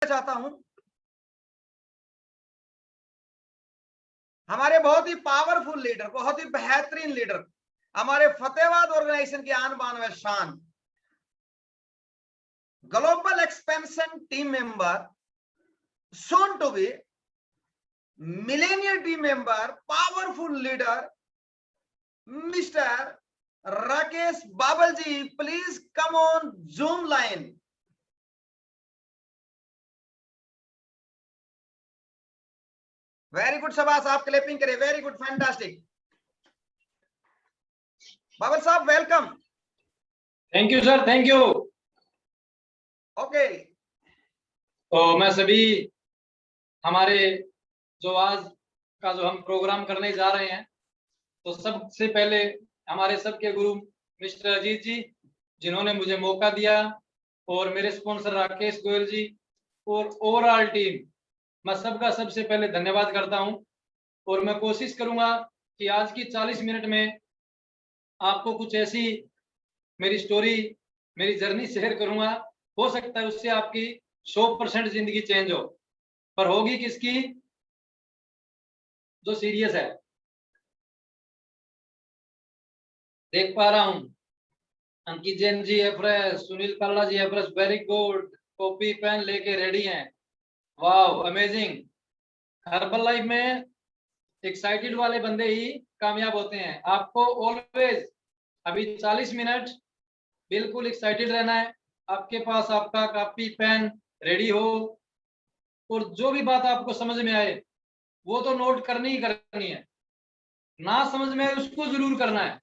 चाहता हूं हमारे बहुत ही पावरफुल लीडर, बहुत ही बेहतरीन लीडर, हमारे फतेहाबाद ऑर्गेनाइजेशन की आन बान व शान, global expansion team member, soon to be millennial team member, powerful leader, Mr. Rakesh Babalji. Please come on Zoom line. Very good, शाबाश, आप क्लैपिंग करें। Very good, fantastic. बाबल साहब welcome. Thank you sir, thank you. Okay, तो मैं सभी हमारे जो आज का जो हम प्रोग्राम करने जा रहे हैं, तो सबसे पहले हमारे सबके गुरु मिस्टर अजीत जी, जिन्होंने मुझे मौका दिया, और मेरे स्पॉन्सर राकेश गोयल जी और ओवरऑल टीम, मैं सबका सबसे पहले धन्यवाद करता हूं। और मैं कोशिश करूंगा कि आज की 40 मिनट में आपको कुछ ऐसी मेरी स्टोरी, मेरी जर्नी शेयर करूंगा। हो सकता है उससे आपकी 100% जिंदगी चेंज हो, पर होगी किसकी? जो सीरियस है। देख पा रहा हूं Ankit Jain ji Afresh, Sunil Kalla ji Afresh, very good, copy pen लेके रेडी हैं। Wow, amazing. हर्बल लाइफ में एक्साइटेड वाले बंदे ही कामयाब होते हैं। आपको ऑलवेज अभी 40 मिनट बिल्कुल एक्साइटेड रहना है। आपके पास आपका कॉपी पेन रेडी हो, और जो भी बात आपको समझ में आए वो तो नोट करनी ही करनी है, ना समझ में आए उसको जरूर करना है,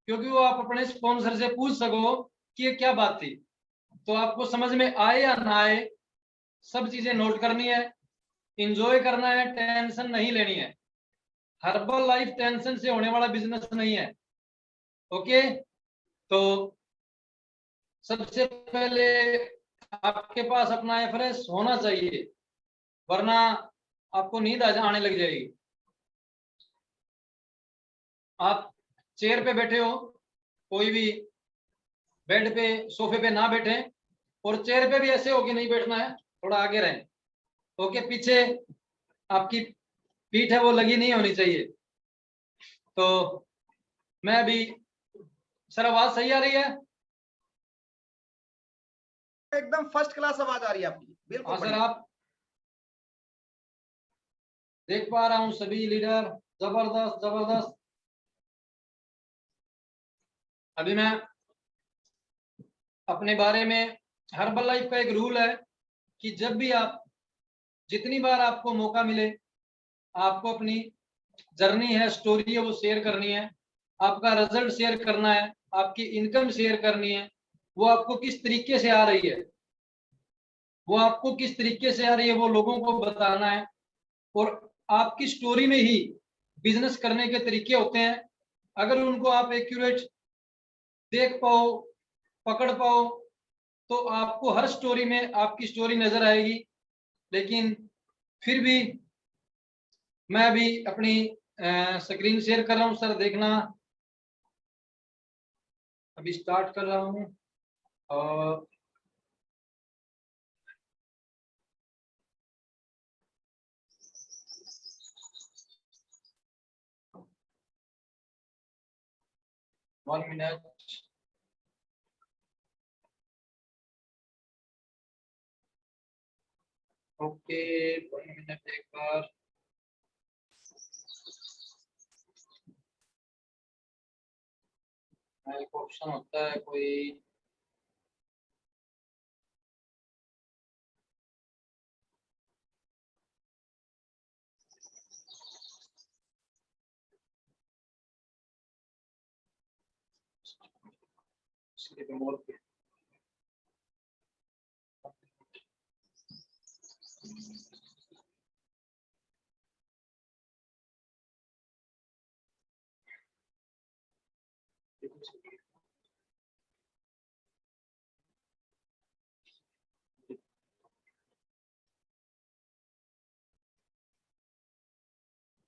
क्योंकि वो आप अपने स्पॉन्सर से पूछ सको कि ये क्या बात थी। तो आपको समझ में आए या ना आए, सब चीजें नोट करनी है, इंजॉय करना है, टेंशन नहीं लेनी है। हर्बल लाइफ टेंशन से होने वाला बिजनेस नहीं है। ओके, तो सबसे पहले आपके पास अपना एफरेस होना चाहिए, वरना आपको नींद आने लग जाएगी। आप चेयर पे बैठे हो, कोई भी बेड पे, सोफे पे ना बैठे, और चेयर पे भी ऐसे होके नहीं बैठना है, थोड़ा आगे रहें। ओके, पीछे आपकी पीठ है वो लगी नहीं होनी चाहिए। तो मैं अभी, सर आवाज सही आ रही है? एकदम फर्स्ट क्लास आवाज आ रही है आपकी, बिल्कुल। हाँ सर, आप देख पा रहा हूँ सभी लीडर, जबरदस्त जबरदस्त। अभी मैं अपने बारे में, हर्बल लाइफ का एक रूल है कि जब भी आप, जितनी बार आपको मौका मिले, आपको अपनी जर्नी है, स्टोरी है, वो शेयर करनी है। आपका रिजल्ट शेयर करना है, आपकी इनकम शेयर करनी है। वो आपको किस तरीके से आ रही है, वो आपको किस तरीके से आ रही है, वो लोगों को बताना है। और आपकी स्टोरी में ही बिजनेस करने के तरीके होते हैं। अगर उनको आप एक्यूरेट देख पाओ, पकड़ पाओ, तो आपको हर स्टोरी में आपकी स्टोरी नजर आएगी। लेकिन फिर भी मैं अभी अपनी स्क्रीन शेयर कर रहा हूं सर, देखना। अभी स्टार्ट कर रहा हूं, और one minute. Okay, one minute, एक बार। एक ऑप्शन होता है कोई,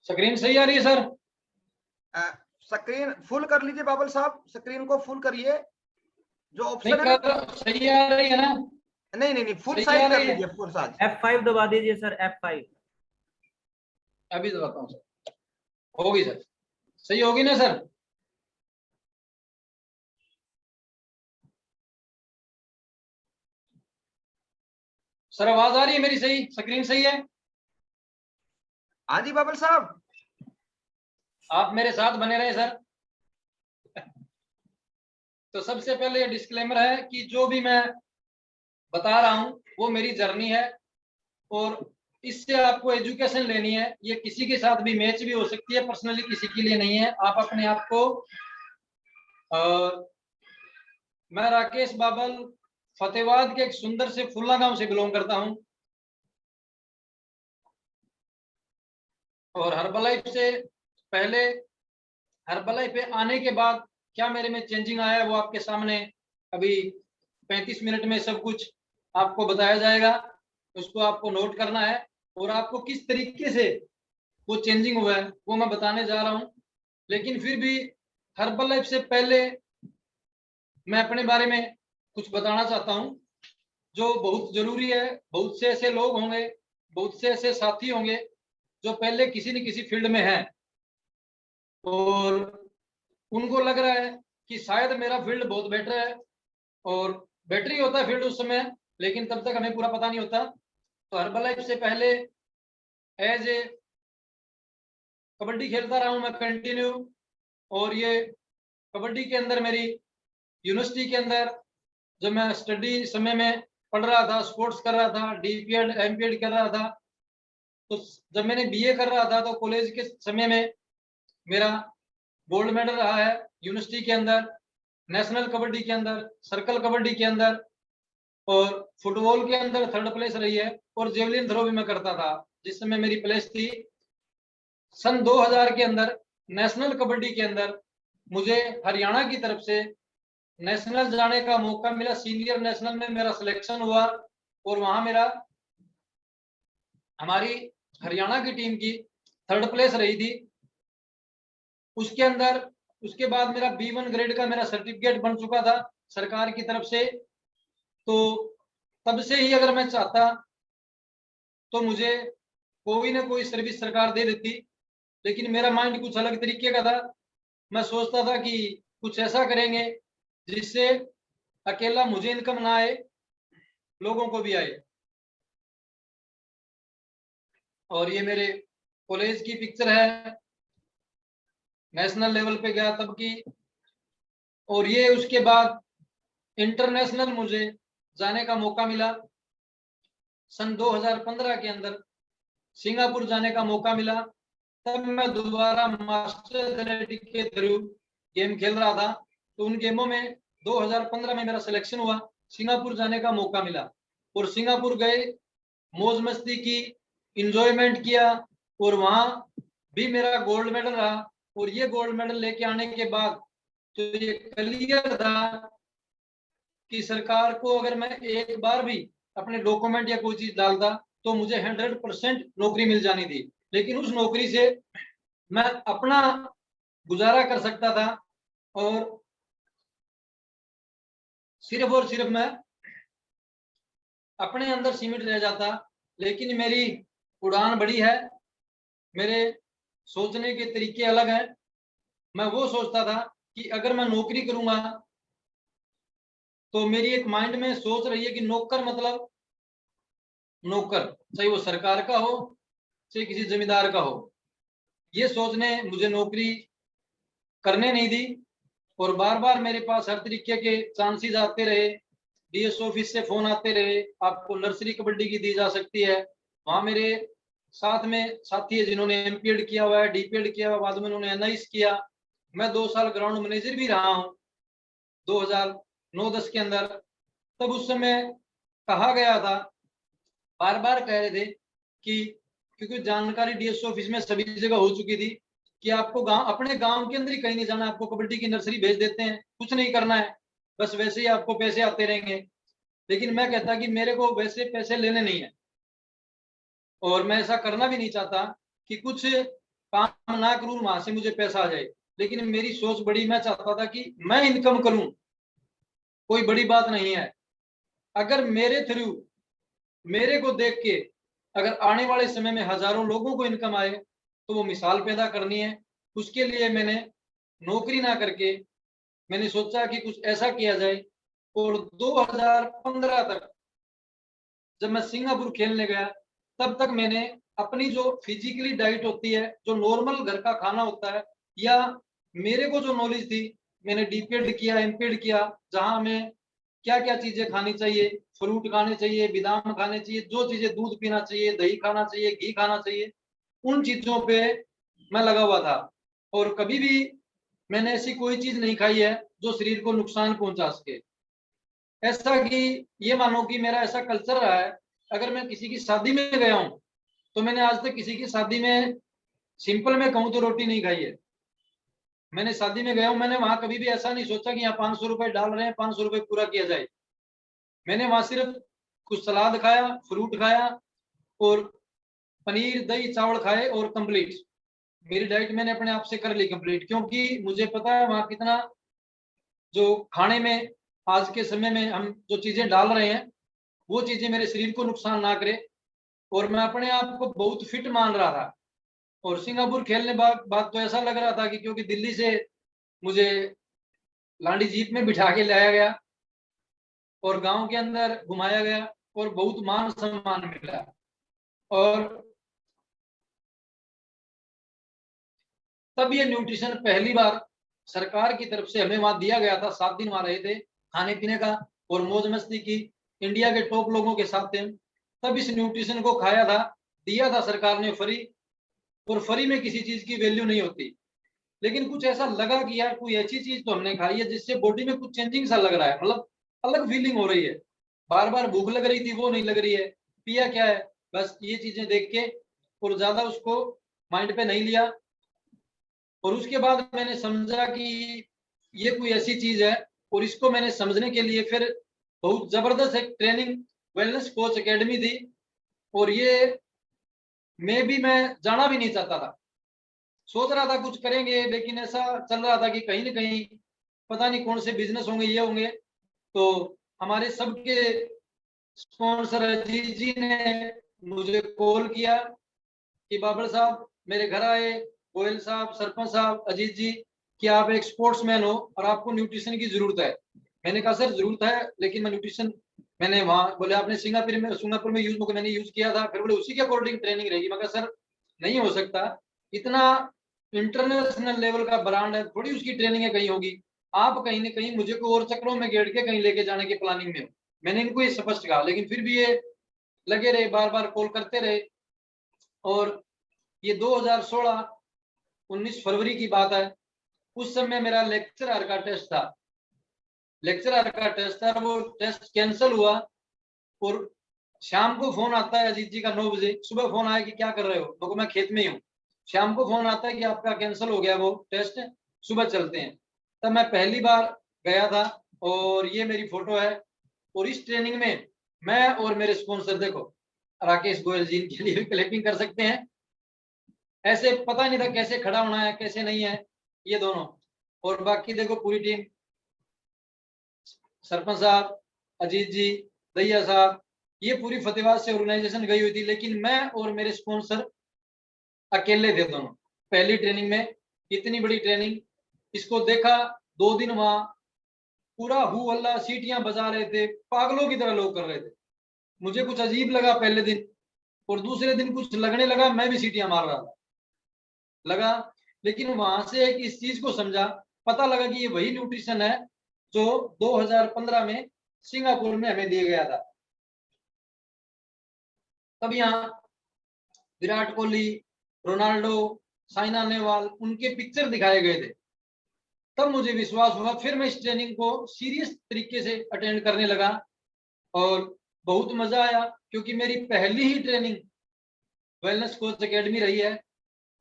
स्क्रीन सही आ रही है सर? स्क्रीन फुल कर लीजिए बाबल साहब, स्क्रीन को फुल करिए। जो नहीं ऑप्शन है ना, कर, सही आ रही है ना? नहीं नहीं नहीं, फुल सही साइज आ कर रही है? लीजिए, फुल साइज। F5 दबा दीजिए सर, F5। अभी दबाता हूँ सर, होगी सर, सही होगी ना सर? सर आवाज आ रही है मेरी? सही स्क्रीन सही है? हाँ जी बाबल साहब। आप मेरे साथ बने रहे सर। तो सबसे पहले ये डिस्क्लेमर है कि जो भी मैं बता रहा हूं वो मेरी जर्नी है, और इससे आपको एजुकेशन लेनी है। ये किसी के साथ भी मैच भी हो सकती है, पर्सनली किसी के लिए नहीं है। आप अपने आप को मैं राकेश बाबल फतेहाबाद के एक सुंदर से फुल्ला गांव से बिलोंग करता हूं, और हर्बलाइफ से पहले, हर्बलाइफ पे आने के बाद क्या मेरे में चेंजिंग आया है वो आपके सामने अभी 35 मिनट में सब कुछ आपको बताया जाएगा। उसको आपको नोट करना है, और आपको किस तरीके से वो चेंजिंग हुआ है वो मैं बताने जा रहा हूं। लेकिन फिर भी हर्बलाइफ से पहले मैं अपने बारे में कुछ बताना चाहता हूं जो बहुत जरूरी है। बहुत से ऐसे लोग होंगे, बहुत से ऐसे साथी होंगे जो पहले किसी न किसी फील्ड में हैं, और उनको लग रहा है कि शायद मेरा फील्ड बहुत बेटर है, और बेटर ही होता है फील्ड उस समय, लेकिन तब तक हमें पूरा पता नहीं होता। तो हर्बलाइफ से पहले एज ए कबड्डी खेलता रहा हूं मैं कंटिन्यू, और ये कबड्डी के अंदर मेरी यूनिवर्सिटी के अंदर जब मैं स्टडी समय में पढ़ रहा था, स्पोर्ट्स कर रहा था, डीपीएड एमपीएड कर रहा था, तो जब मैंने बीए कर रहा था तो कॉलेज के समय में मेरा गोल्ड मेडल रहा है यूनिवर्सिटी के अंदर, नेशनल कबड्डी के अंदर, सर्कल कबड्डी के अंदर, और फुटबॉल के अंदर थर्ड प्लेस रही है, और जेवलिन थ्रो भी मैं करता था जिस समय मेरी प्लेस थी। सन 2000 के अंदर नेशनल कबड्डी के अंदर मुझे हरियाणा की तरफ से नेशनल जाने का मौका मिला। सीनियर नेशनल में मेरा सिलेक्शन हुआ, और वहां मेरा हमारी हरियाणा की टीम की थर्ड प्लेस रही थी। उसके अंदर उसके बाद मेरा B1 ग्रेड का मेरा सर्टिफिकेट बन चुका था सरकार की तरफ से। तो तब से ही अगर मैं चाहता तो मुझे कोई ना कोई सर्विस सरकार दे देती, लेकिन मेरा माइंड कुछ अलग तरीके का था। मैं सोचता था कि कुछ ऐसा करेंगे जिससे अकेला मुझे इनकम ना आए, लोगों को भी आए। और ये मेरे कॉलेज की पिक्चर है, नेशनल लेवल पे गया तब की। और ये उसके बाद इंटरनेशनल मुझे जाने का मौका मिला। सन 2015 के अंदर सिंगापुर जाने का मौका मिला। तब मैं दोबारा मास्टर एथलेटिक के थ्रू गेम खेल रहा था, तो उन गेमों में 2015 में मेरा सिलेक्शन हुआ, सिंगापुर जाने का मौका मिला, और सिंगापुर गए, मौज मस्ती की, इंजॉयमेंट किया, और वहां भी मेरा गोल्ड मेडल रहा। और ये गोल्ड मेडल लेके आने के बाद तो ये क्लियर था कि सरकार को अगर मैं एक बार भी अपने डॉक्यूमेंट या कोई चीज डालता तो मुझे 100% नौकरी मिल जानी थी। लेकिन उस नौकरी से मैं अपना गुजारा कर सकता था, और सिर्फ मैं अपने अंदर सीमित रह जाता। लेकिन मेरी उड़ान बड़ी है, मेरे सोचने के तरीके अलग हैं। मैं वो सोचता था कि अगर मैं नौकरी करूंगा तो मेरी एक माइंड में सोच रही है कि नौकर मतलब नौकर, चाहे वो सरकार का हो चाहे किसी जमींदार का हो, ये सोच ने मुझे नौकरी करने नहीं दी। और बार बार मेरे पास हर तरीके के चांसेस आते रहे, डीएस ऑफिस से फोन आते रहे, आपको नर्सरी कबड्डी की दी जा सकती है। वहां मेरे साथ में साथी है जिन्होंने एमपीएड किया हुआ है, डीपीएड किया हुआ, बाद में उन्होंने एनआईएस किया। मैं 2 साल ग्राउंड मैनेजर भी रहा हूँ 2009-10 के अंदर। तब उस समय कहा गया था, बार बार कह रहे थे कि, क्योंकि जानकारी डीएस ऑफिस में सभी जगह हो चुकी थी कि आपको अपने गांव के अंदर ही कहीं नहीं जाना, आपको कबड्डी की नर्सरी भेज देते हैं, कुछ नहीं करना है, बस वैसे ही आपको पैसे आते रहेंगे। लेकिन मैं कहता कि मेरे को वैसे पैसे लेने नहीं है, और मैं ऐसा करना भी नहीं चाहता कि कुछ काम ना करूं वहां से मुझे पैसा आ जाए। लेकिन मेरी सोच बड़ी, मैं चाहता था कि मैं इनकम करूं, कोई बड़ी बात नहीं है। अगर मेरे थ्रू, मेरे को देख के अगर आने वाले समय में हजारों लोगों को इनकम आए तो वो मिसाल पैदा करनी है। उसके लिए मैंने नौकरी ना करके मैंने सोचा कि कुछ ऐसा किया जाए। और 2015 तक जब मैं सिंगापुर खेलने गया तब तक मैंने अपनी जो फिजिकली डाइट होती है, जो नॉर्मल घर का खाना होता है, या मेरे को जो नॉलेज थी मैंने डीपेड किया, एमपेड किया, जहां हमें क्या क्या चीजें खानी चाहिए, फ्रूट खाने चाहिए, बादाम खाने चाहिए, जो चीजें, दूध पीना चाहिए, दही खाना चाहिए, घी खाना चाहिए, उन चीजों पे मैं लगा हुआ था। और कभी भी मैंने ऐसी कोई चीज नहीं खाई है जो शरीर को नुकसान पहुंचा सके। ऐसा कि ये मानो कि मेरा ऐसा कल्चर रहा है, अगर मैं किसी की शादी में गया हूं तो मैंने आज तक किसी की शादी में, सिंपल में कहूं तो, रोटी नहीं खाई है। मैंने शादी में गया हूं, मैंने वहां कभी भी ऐसा नहीं सोचा कि यहाँ 500 रुपए डाल रहे हैं, 500 रुपए पूरा किया जाए। मैंने वहां सिर्फ कुछ सलाद खाया, फ्रूट खाया और पनीर दही चावल खाए और कंप्लीट मेरी डाइट मैंने अपने आप से कर ली कंप्लीट। क्योंकि मुझे पता है वहां कितना जो खाने में आज के समय में हम जो चीजें डाल रहे हैं वो चीजें मेरे शरीर को नुकसान ना करे। और मैं अपने आप को बहुत फिट मान रहा था। और सिंगापुर खेलने बाद तो ऐसा लग रहा था कि, क्योंकि दिल्ली से मुझे लांडी जीप में बिठा के लाया गया और गांव के अंदर घुमाया गया और बहुत मान सम्मान मिला। और तब ये न्यूट्रिशन पहली बार सरकार की तरफ से हमें वहां दिया गया था। 7 दिन वहां रहे थे, खाने पीने का और मौज मस्ती की, इंडिया के टॉप लोगों के साथ थे। तब इस न्यूट्रिशन को खाया था, दिया था सरकार ने फ्री। और फ्री में किसी चीज की वैल्यू नहीं होती, लेकिन कुछ ऐसा लगा कि यार कोई ऐसी चीज तो हमने खाई है जिससे बॉडी में कुछ चेंजिंग सा लग रहा है, मतलब अलग फीलिंग हो रही है। बार बार भूख लग रही थी, वो नहीं लग रही है। पिया क्या है, बस ये चीजें देख के, और ज्यादा उसको माइंड पे नहीं लिया। और उसके बाद मैंने समझा कि ये कोई ऐसी चीज है, और इसको मैंने समझने के लिए फिर बहुत जबरदस्त एक ट्रेनिंग वेलनेस कोच एकेडमी थी। और ये मैं जाना भी नहीं चाहता था, सोच रहा था कुछ करेंगे, लेकिन ऐसा चल रहा था कि कहीं ना कहीं पता नहीं कौन से बिजनेस होंगे, ये होंगे। तो हमारे सबके स्पॉन्सर अजीत जी ने मुझे कॉल किया कि बाबर साहब मेरे घर आए, गोयल साहब, सरपंच साहब, अजीत जी, कि आप एक स्पोर्ट्समैन हो और आपको न्यूट्रिशन की जरूरत है। मैंने कहा सर जरूरत है, लेकिन मैं न्यूट्रिशन, मैंने वहां बोले आपने सिंगापुर में यूज, मैंने यूज किया था, फिर बोले उसी के अकॉर्डिंग ट्रेनिंग रहेगी। मैं कहा सर नहीं हो सकता, इतना इंटरनेशनल लेवल का ब्रांड है, थोड़ी उसकी ट्रेनिंग है कहीं होगी। आप कहीं ना कहीं मुझे को और चक्रों में गेड़ के कहीं लेके जाने की प्लानिंग में हो। मैंने इनको ये स्पष्ट कहा, लेकिन फिर भी ये लगे रहे, बार बार कॉल करते रहे। और ये 2016 19 फरवरी की बात है। उस समय मेरा लेक्चरर का टेस्ट था, वो टेस्ट कैंसिल हुआ। और शाम को फोन आता है अजीत जी का 9 बजे, सुबह फोन आया कि क्या कर रहे हो, तो मैं खेत में ही हूँ। शाम को फोन आता है कि आपका कैंसिल हो गया वो टेस्ट, सुबह चलते हैं। तब मैं पहली बार गया था और ये मेरी फोटो है। और इस ट्रेनिंग में मैं और मेरे स्पॉन्सर, देखो राकेश गोयल जी, इनके लिए भी क्लैपिंग कर सकते हैं। ऐसे पता नहीं था कैसे खड़ा होना है, कैसे नहीं है, ये दोनों। और बाकी देखो पूरी टीम, सरपंच साहब, अजीत जी, दैया साहब, ये पूरी फतेहाबाद से ऑर्गेनाइजेशन गई हुई थी, लेकिन मैं और मेरे स्पॉन्सर अकेले थे दोनों। पहली ट्रेनिंग में, इतनी बड़ी ट्रेनिंग, इसको देखा 2 दिन वहां पूरा हू हल्ला, सीटियां बजा रहे थे, पागलों की तरह लोग कर रहे थे। मुझे कुछ अजीब लगा पहले दिन, और दूसरे दिन कुछ लगने लगा मैं भी सीटियां मार रहा था, लगा। लेकिन वहां से एक इस चीज को समझा, पता लगा कि ये वही न्यूट्रिशन है जो 2015 में सिंगापुर में हमें दिया गया था। तब यहाँ विराट कोहली, रोनाल्डो, साइना नेहवाल, उनके पिक्चर दिखाए गए थे। तब मुझे विश्वास हुआ, फिर मैं इस ट्रेनिंग को सीरियस तरीके से अटेंड करने लगा और बहुत मजा आया। क्योंकि मेरी पहली ही ट्रेनिंग वेलनेस कोच एकेडमी रही है।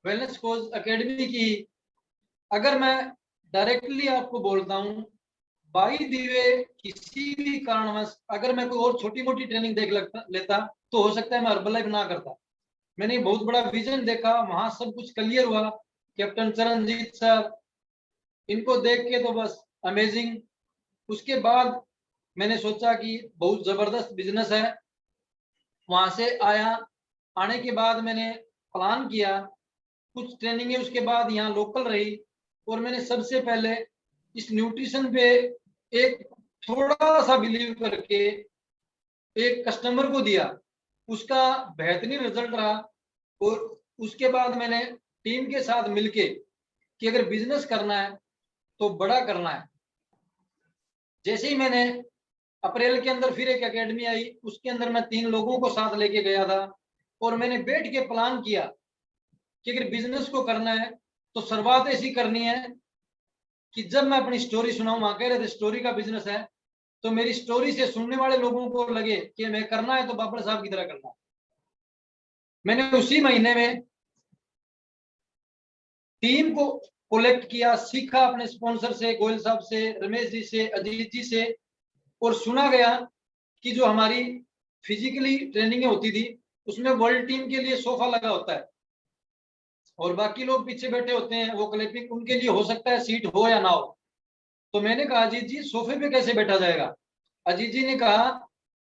वेलनेस कोच एकेडमी की, अगर मैं डायरेक्टली आपको बोलता हूँ, बाई दी वे किसी भी कारणवश अगर मैं कोई और छोटी मोटी ट्रेनिंग देख लेता तो हो सकता है मैं हर्बलाइफ ना करता। मैंने बहुत बड़ा विजन देखा, वहां सब कुछ क्लियर हुआ। कैप्टन चरणजीत सर, इनको देख के तो बस अमेजिंग। उसके बाद मैंने सोचा कि बहुत जबरदस्त बिजनेस है। वहां से आया, आने के बाद मैंने प्लान किया, कुछ ट्रेनिंग है उसके बाद यहाँ लोकल रही, और मैंने सबसे पहले इस न्यूट्रिशन पे एक थोड़ा सा बिलीव करके एक कस्टमर को दिया, उसका बेहतरीन रिजल्ट रहा। और उसके बाद मैंने टीम के साथ मिलके कि अगर बिजनेस करना है तो बड़ा करना है। जैसे ही मैंने अप्रैल के अंदर फिर एक एकेडमी आई, उसके अंदर मैं 3 लोगों को साथ लेके गया था, और मैंने बैठ के प्लान किया कि अगर बिजनेस को करना है तो शुरुआत ऐसी करनी है कि जब मैं अपनी स्टोरी सुनाऊं, वहां कह रहे थे स्टोरी का बिजनेस है, तो मेरी स्टोरी से सुनने वाले लोगों को लगे कि मैं करना है तो बाबर साहब की तरह करना है। मैंने उसी महीने में टीम को कलेक्ट किया, सीखा अपने स्पॉन्सर से, गोयल साहब से, रमेश जी से, अजीत जी से, और सुना गया कि जो हमारी फिजिकली ट्रेनिंग होती थी उसमें वर्ल्ड टीम के लिए सोफा लगा होता है और बाकी लोग पीछे बैठे होते हैं, वो क्लैपिंग उनके लिए हो सकता है सीट हो या ना हो। तो मैंने कहा अजीत जी सोफे पे कैसे बैठा जाएगा? अजीत जी ने कहा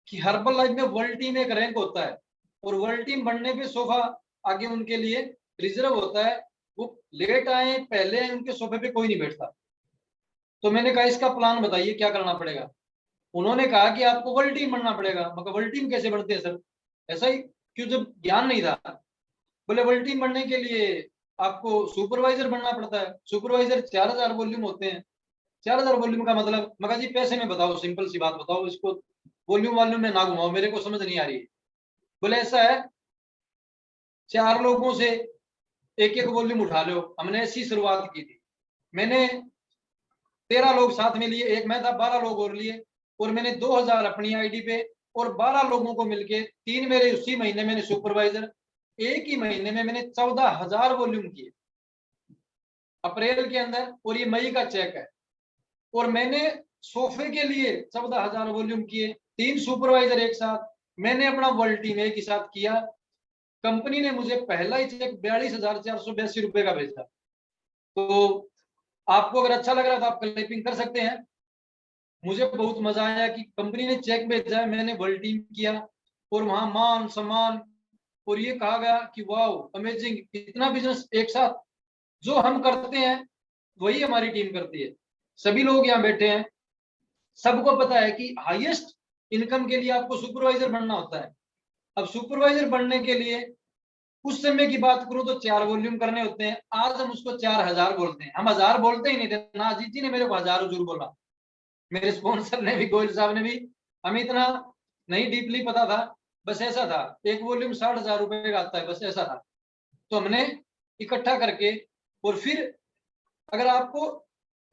कि हर्बल लाइफ में वर्ल्ड टीम एक रैंक होता है, और वर्ल्ड टीम बनने पे सोफा आगे उनके लिए रिजर्व होता है, वो लेट आए पहले आए उनके सोफे पे कोई नहीं बैठता। तो मैंने कहा इसका प्लान बताइए क्या करना पड़ेगा? उन्होंने कहा कि आपको वर्ल्ड टीम बनना पड़ेगा। मैं वर्ल्ड टीम कैसे बनते हैं सर? ऐसा ही क्यों, जब ज्ञान नहीं था। बोले वर्ल्ड टीम बनने के लिए आपको सुपरवाइजर बनना पड़ता है, सुपरवाइजर 4000 वॉल्यूम होते हैं। 4000 वॉल्यूम का मतलब? मगर जी पैसे में बताओ, सिंपल सी बात बताओ, इसको वॉल्यूम वॉल्यूम में ना घुमाओ, मेरे को समझ नहीं आ रही है। बोले ऐसा है 4 लोगों से एक एक वॉल्यूम उठा लो। हमने ऐसी शुरुआत की थी। मैंने 13 लोग साथ में लिए, एक मैं था, 12 लोग और लिए, और मैंने 2000 अपनी आईडी पे और 12 लोगों को मिलके 3 मेरे उसी महीने मैंने सुपरवाइजर, एक ही महीने में मैंने 14,000 वॉल्यूम किए अप्रैल के अंदर, और ये मई का चेक है। और मैंने सोफे के लिए 14,000 वॉल्यूम किए, 3 सुपरवाइजर एक साथ, मैंने अपना वर्ल्ड टीम एक ही साथ किया। कंपनी ने मुझे पहला ही चेक 42,482 रुपए का भेजा। तो आपको अगर अच्छा लग रहा है तो आप क्लिपिंग कर सकते हैं। मुझे बहुत मजा आया कि कंपनी ने चेक भेजा है, मैंने वर्ल्ड टीम किया, और वहां मान सम्मान, और ये कहा गया कि वाओ अमेजिंग, इतना बिजनेस एक साथ। जो हम करते हैं वही हमारी टीम करती है। सभी लोग यहाँ बैठे हैं, सबको पता है कि हाईएस्ट इनकम के लिए आपको सुपरवाइजर बनना होता है। अब सुपरवाइजर बनने के लिए उस समय की बात करूं तो 4 वॉल्यूम करने होते हैं, आज हम उसको 4000 बोलते हैं। हम 1000 बोलते ही नहीं थे ना, अजीत जी ने मेरे को 1000 हजूर बोला, मेरे स्पॉन्सर ने भी, गोयल साहब ने भी। हमें इतना नहीं डीपली पता था, बस ऐसा था एक वॉल्यूम 60,000 रुपए का आता है, बस ऐसा था। तो हमने इकट्ठा करके, और फिर अगर आपको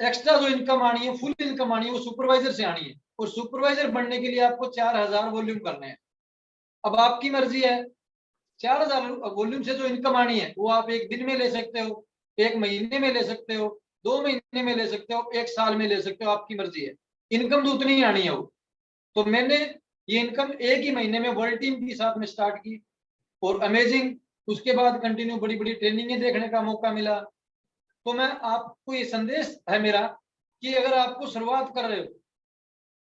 एक्स्ट्रा जो इनकम आनी है, फुल इनकम आनी है, वो सुपरवाइजर से आनी है, और सुपरवाइजर बनने के लिए आपको 4000 वॉल्यूम करने हैं। अब आपकी मर्जी है, 4000 वॉल्यूम से जो इनकम आनी है वो आप एक दिन में ले सकते हो, एक महीने में ले सकते हो, 2 महीने में ले सकते हो, 1 साल में ले सकते हो, आपकी मर्जी है। इनकम तो उतनी ही आनी है वो। तो मैंने ये इनकम एक ही महीने में वर्ल्ड टीम के साथ में स्टार्ट की, और अमेजिंग उसके बाद कंटिन्यू बड़ी बड़ी ट्रेनिंगें देखने का मौका मिला। तो मैं आपको ये संदेश है मेरा कि अगर आपको शुरुआत कर रहे हो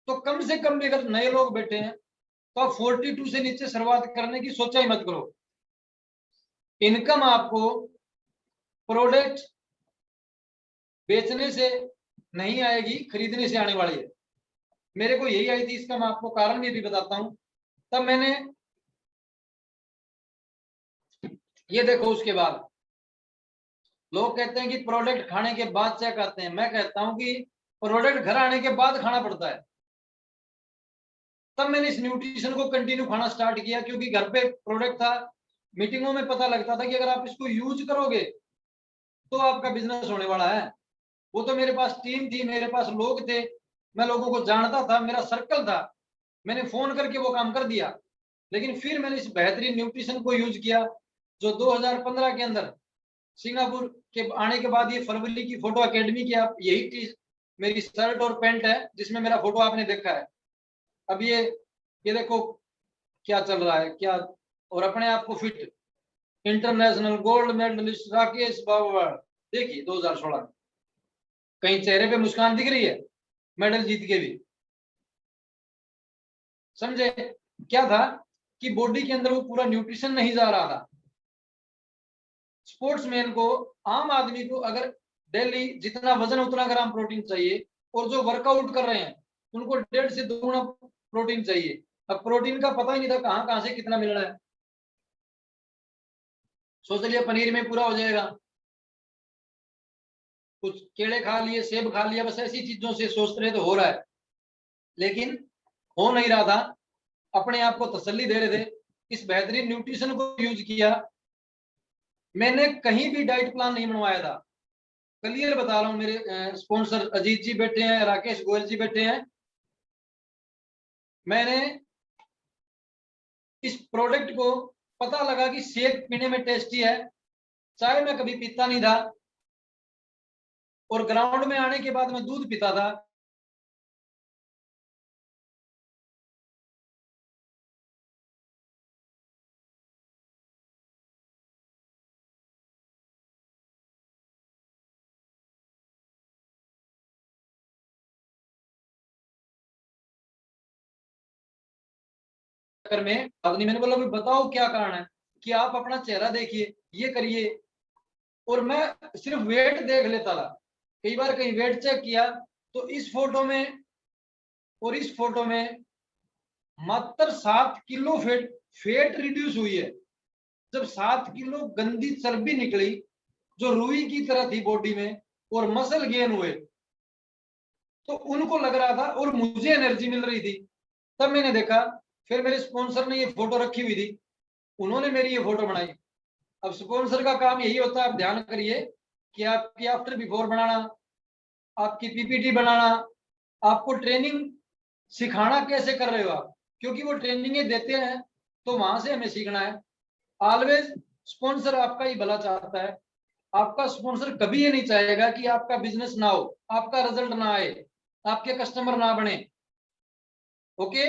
तो कम से कम भी अगर नए लोग बैठे हैं तो आप 42 से नीचे शुरुआत करने की सोचा ही मत करो। इनकम आपको प्रोडक्ट बेचने से नहीं आएगी, खरीदने से आने वाली है। मेरे को यही आई थी, इसका मैं आपको कारण भी बताता हूं। तब मैंने ये देखो, उसके बाद लोग कहते हैं कि प्रोडक्ट खाने के बाद चेक आते हैं, मैं कहता हूं कि प्रोडक्ट घर आने के बाद खाना पड़ता है। तब मैंने इस न्यूट्रिशन को कंटिन्यू खाना स्टार्ट किया, क्योंकि घर पे प्रोडक्ट था, मीटिंगों में पता लगता था कि अगर आप इसको यूज करोगे तो आपका बिजनेस होने वाला है। वो तो मेरे पास टीम थी, मेरे पास लोग थे, मैं लोगों को जानता था, मेरा सर्कल था, मैंने फोन करके वो काम कर दिया। लेकिन फिर मैंने इस बेहतरीन न्यूट्रिशन को यूज किया, जो 2015 के अंदर सिंगापुर के आने के बाद, ये फरवरी की फोटो एकेडमी की, आप यही चीज मेरी शर्ट और पैंट है जिसमें मेरा फोटो आपने देखा है। अब ये देखो क्या चल रहा है क्या, और अपने आप को fit international gold medallist Rakesh Baba, देखिए 2016 में कहीं चेहरे पे मुस्कान दिख रही है? मेडल जीत के भी। समझे? क्या था कि बॉडी के अंदर वो पूरा न्यूट्रिशन नहीं जा रहा था। स्पोर्ट्समैन को, आम आदमी को अगर डेली जितना वजन उतना ग्राम प्रोटीन चाहिए, और जो वर्कआउट कर रहे हैं उनको 1.5 से 2 गुना प्रोटीन चाहिए। अब प्रोटीन का पता ही नहीं था कहां कहां से कितना मिल रहा है। सोच लिया पनीर में पूरा हो जाएगा, कुछ केले खा लिए, सेब खा लिया, बस ऐसी चीजों से सोचते रहे तो हो रहा है, लेकिन हो नहीं रहा था। अपने आप को तसल्ली दे रहे थे, इस बेहतरीन न्यूट्रिशन को यूज किया। मैंने कहीं भी डाइट प्लान नहीं बनवाया था, क्लियर बता रहा हूं। मेरे स्पॉन्सर अजीत जी बैठे हैं, राकेश गोयल जी बैठे हैं। मैंने इस प्रोडक्ट को, पता लगा कि शेक पीने में टेस्टी है, चाय मैं कभी पीता नहीं था, और ग्राउंड में आने के बाद मैं दूध पीता था। में आदमी, मैंने बोला बताओ क्या कारण है, कि आप अपना चेहरा देखिए, ये करिए। और मैं सिर्फ वेट देख लेता था, कई बार कहीं वेट चेक किया तो इस फोटो में और इस फोटो में मात्र 7 किलो फेट रिड्यूस हुई है। जब 7 किलो गंदी चर्बी निकली जो रुई की तरह थी बॉडी में, और मसल गेन हुए, तो उनको लग रहा था और मुझे एनर्जी मिल रही थी। तब मैंने देखा, फिर मेरे स्पॉन्सर ने ये फोटो रखी हुई थी, उन्होंने मेरी ये फोटो बनाई। अब स्पॉन्सर का काम यही होता है, आप ध्यान करिए, कि आपकी आफ्टर बिफोर बनाना, आपकी पीपीटी बनाना, आपको ट्रेनिंग सिखाना कैसे कर रहे हो आप, क्योंकि वो ट्रेनिंगें देते हैं तो वहां से हमें सीखना है। ऑलवेज स्पॉन्सर आपका ही भला चाहता है। आपका स्पॉन्सर कभी ये नहीं चाहेगा कि आपका बिजनेस ना हो, आपका रिजल्ट ना आए, आपके कस्टमर ना बने। ओके,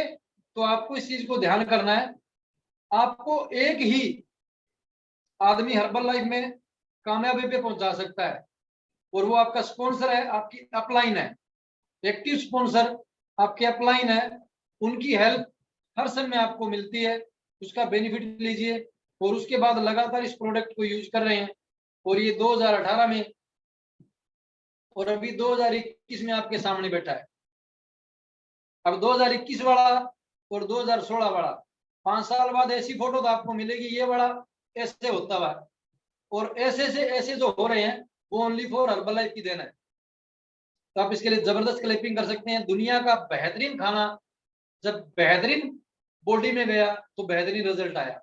तो आपको इस चीज को ध्यान करना है। आपको एक ही आदमी हर्बल लाइफ में कामयाबी पे पहुंचा सकता है, और वो आपका स्पॉन्सर है, आपकी अपलाइन है। एक्टिव स्पॉन्सर आपके अपलाइन है, उनकी हेल्प हर समय आपको मिलती है, उसका बेनिफिट लीजिए। और उसके बाद लगातार इस प्रोडक्ट को यूज कर रहे हैं, और ये 2018 में और अभी 2021 में आपके सामने बैठा है। अब 2021 वाला और 2016 वाला, 5 साल बाद ऐसी फोटो तो आपको मिलेगी, ये बड़ा ऐसे होता हुआ, और ऐसे से ऐसे जो हो रहे हैं वो ओनली फॉर हर्बल लाइफ की देन है। तो आप इसके लिए जबरदस्त क्लिपिंग कर सकते हैं। दुनिया का बेहतरीन खाना जब बेहतरीन बॉडी में गया तो बेहतरीन रिजल्ट आया।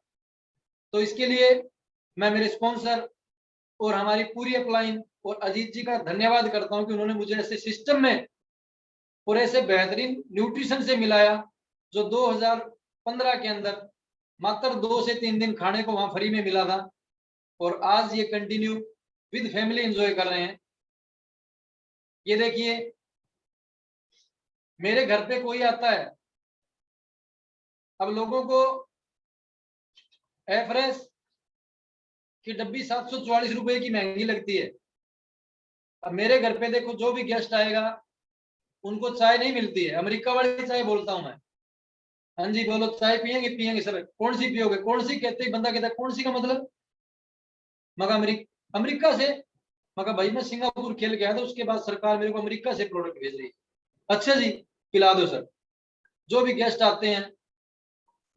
तो इसके लिए मैं मेरे स्पॉन्सर और हमारी पूरी अपलाइन और अजीत जी का धन्यवाद करता हूं कि उन्होंने मुझे ऐसे सिस्टम में और ऐसे बेहतरीन न्यूट्रिशन से मिलाया, जो 2015 के अंदर मात्र 2 से 3 दिन खाने को वहां फ्री में मिला था, और आज ये कंटिन्यू विद फैमिली एंजॉय कर रहे हैं। ये देखिए, मेरे घर पे कोई आता है, अब लोगों को एफ्रेश की डब्बी 744 रुपए की महंगी लगती है। अब मेरे घर पे देखो, जो भी गेस्ट आएगा उनको चाय नहीं मिलती है, अमेरिका वाली चाय बोलता हूं मैं। हाँ जी बोलो, चाय पियेंगे? पियेंगे सर। कौन सी पियोगे? कौन सी कहते ही बंदा कहता है कौन सी का मतलब? मगर अमेरिका से। मगर भाई मैं सिंगापुर खेल गया था, उसके बाद सरकार मेरे को अमेरिका से प्रोडक्ट भेज रही है। अच्छा जी, पिला दो सर। जो भी गेस्ट आते हैं,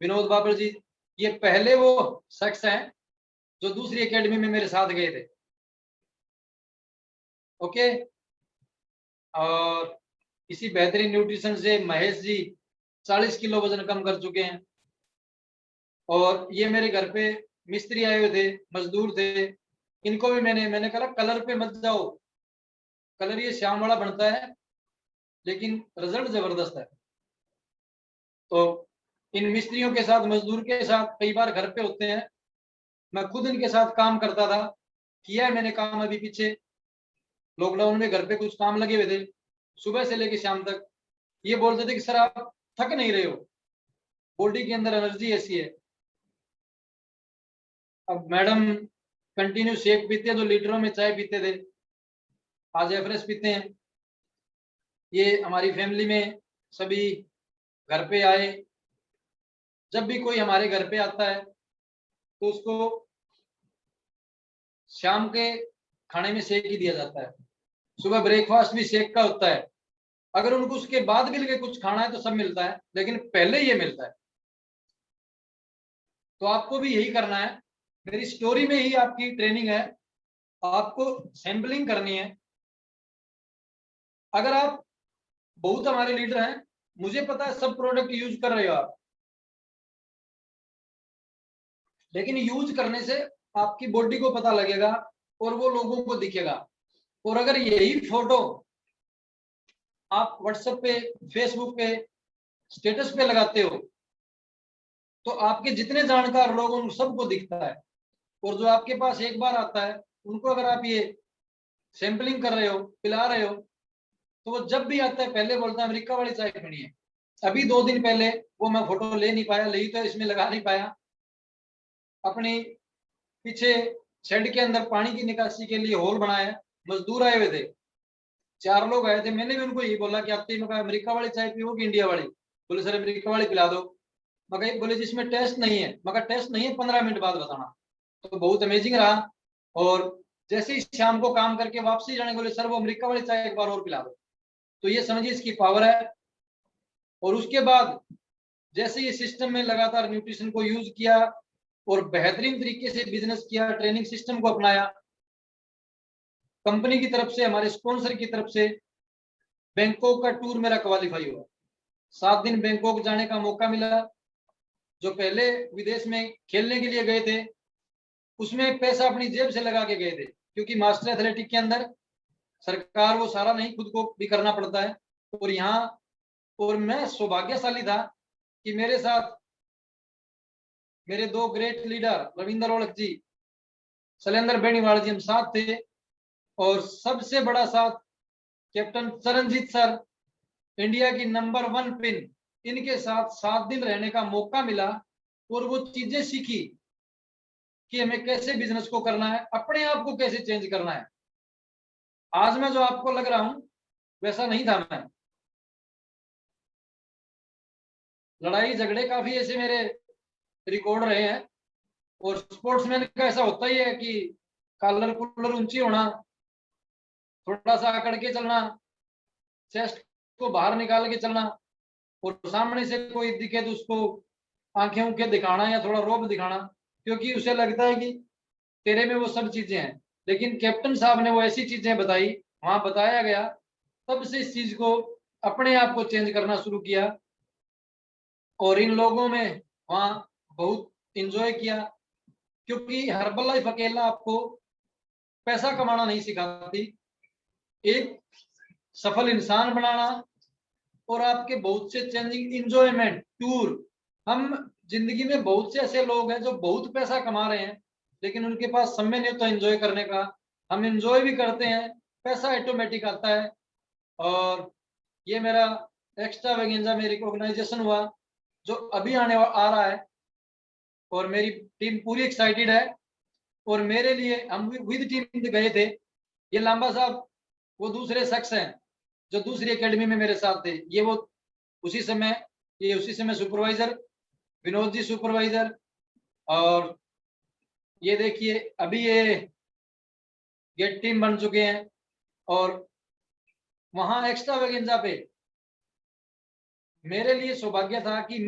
विनोद बाबर जी, ये पहले वो शख्स हैं जो दूसरी एकेडमी में मेरे साथ गए थे। ओके, और इसी बेहतरीन न्यूट्रिशन से महेश जी 40 किलो वजन कम कर चुके हैं। और ये मेरे घर पे मिस्त्री आए हुए थे, मजदूर थे, इनको भी मैंने कहा कलर पे मत जाओ, कलर ये श्याम वाला बनता है लेकिन रिजल्ट जबरदस्त है। तो इन मिस्त्रियों के साथ, मजदूर के साथ कई बार घर पे होते हैं, मैं खुद इनके साथ काम करता था। किया है मैंने काम, अभी पीछे लॉकडाउन में घर पे कुछ काम लगे हुए थे, सुबह से लेकर शाम तक। ये बोलते थे कि सर आप थक नहीं रहे हो, बॉडी के अंदर एनर्जी ऐसी है। अब मैडम कंटिन्यू शेक पीते, तो लीटरों में चाय पीते थे, आज एवरेस्ट पीते हैं। ये हमारी फैमिली में सभी घर पे आए, जब भी कोई हमारे घर पे आता है तो उसको शाम के खाने में शेक ही दिया जाता है, सुबह ब्रेकफास्ट भी शेक का होता है। अगर उनको उसके बाद भी लगे कुछ खाना है तो सब मिलता है, लेकिन पहले ये मिलता है। तो आपको भी यही करना है। मेरी स्टोरी में ही आपकी ट्रेनिंग है, आपको सैम्पलिंग करनी है। अगर आप बहुत हमारे लीडर हैं, मुझे पता है सब प्रोडक्ट यूज कर रहे हो आप, लेकिन यूज करने से आपकी बॉडी को पता लगेगा और वो लोगों को दिखेगा। और अगर यही फोटो आप व्हाट्सएप पे, फेसबुक पे, स्टेटस पे लगाते हो तो आपके जितने जानकार लोग उन सबको दिखता है। और जो आपके पास एक बार आता है उनको अगर आप ये सैम्पलिंग कर रहे हो, पिला रहे हो, तो वो जब भी आता है पहले बोलता है अमेरिका वाली चाय पीनी है। अभी 2 दिन पहले वो मैं फोटो ले नहीं पाया, ले तो इसमें लगा नहीं पाया, अपनी पीछे शेड के अंदर पानी की निकासी के लिए होल बनाया, मजदूर आए हुए थे, 4 लोग आए थे। मैंने भी उनको यही बोला कि आप तीनों का अमेरिका वाली चाय पियो कि इंडिया वाली? बोले सर अमेरिका वाली पिला दो। मगर बोले जिसमें टेस्ट नहीं है, मगर टेस्ट नहीं है 15 मिनट बाद बताना। तो बहुत अमेजिंग रहा। और जैसे ही शाम को काम करके वापसी जाने बोले सर वो अमेरिका वाली चाय एक बार और पिला दो। तो ये समझिए इसकी पावर है। और उसके बाद जैसे ये सिस्टम में लगातार न्यूट्रिशन को यूज किया और बेहतरीन तरीके से बिजनेस किया, ट्रेनिंग सिस्टम को अपनाया, कंपनी की तरफ से, हमारे स्पॉन्सर की तरफ से बैंकॉक का टूर मेरा क्वालिफाई हुआ। 7 दिन बैंकॉक जाने का मौका मिला। जो पहले विदेश में खेलने के लिए गए थे उसमें पैसा अपनी जेब से लगा के गए थे, क्योंकि मास्टर एथलेटिक के अंदर सरकार वो सारा नहीं, खुद को भी करना पड़ता है। और यहाँ, और मैं सौभाग्यशाली था कि मेरे साथ मेरे 2 ग्रेट लीडर रविंद्र ओलख जी, शैलेंद्र बेनीवाल जी, हम साथ थे। और सबसे बड़ा साथ कैप्टन चरणजीत सर, इंडिया की नंबर 1 पिन, इनके साथ 7 दिन रहने का मौका मिला। और वो चीजें सीखी कि हमें कैसे बिजनेस को करना है, अपने आप को कैसे चेंज करना है। आज मैं जो आपको लग रहा हूं वैसा नहीं था मैं। लड़ाई झगड़े काफी ऐसे मेरे रिकॉर्ड रहे हैं। और स्पोर्ट्समैन का ऐसा होता ही है कि कॉलर कुलर ऊंची होना, थोड़ा सा अकड़ के चलना, चेस्ट को बाहर निकाल के चलना, और सामने से कोई दिखे तो उसको आंखें ऊंखें दिखाना या थोड़ा रोब दिखाना, क्योंकि उसे लगता है कि तेरे में वो सब चीजें हैं। लेकिन कैप्टन साहब ने वो ऐसी चीजें बताई, वहां बताया गया, तब से इस चीज को, अपने आप को चेंज करना शुरू किया। और इन लोगों में वहां बहुत इंजॉय किया, क्योंकि हर्बल लाइफ अकेला आपको पैसा कमाना नहीं सिखाती, एक सफल इंसान बनाना और आपके बहुत से चेंजिंग इंजॉयमेंट टूर। हम जिंदगी में बहुत से ऐसे लोग हैं जो बहुत पैसा कमा रहे हैं, लेकिन उनके पास समय नहीं होता एंजॉय करने का। हम एंजॉय भी करते हैं, पैसा ऑटोमेटिक आता है। और ये मेरा एक्स्ट्रा वेगेंजा में रिकॉग्नाइजेशन हुआ जो अभी आ रहा है। और मेरी टीम पूरी एक्साइटेड है। और मेरे लिए, हम विद टीम गए थे। ये लांबा साहब वो दूसरे शख्स हैं जो दूसरी एकेडमी में मेरे साथ थे। ये उसी समय सुपरवाइजर, विनोद जी सुपरवाइजर। और ये देखिए अभी ये टीम बन चुके हैं। और वहां एक्स्ट्रा वेगेंजा पे मेरे लिए सौभाग्य था कि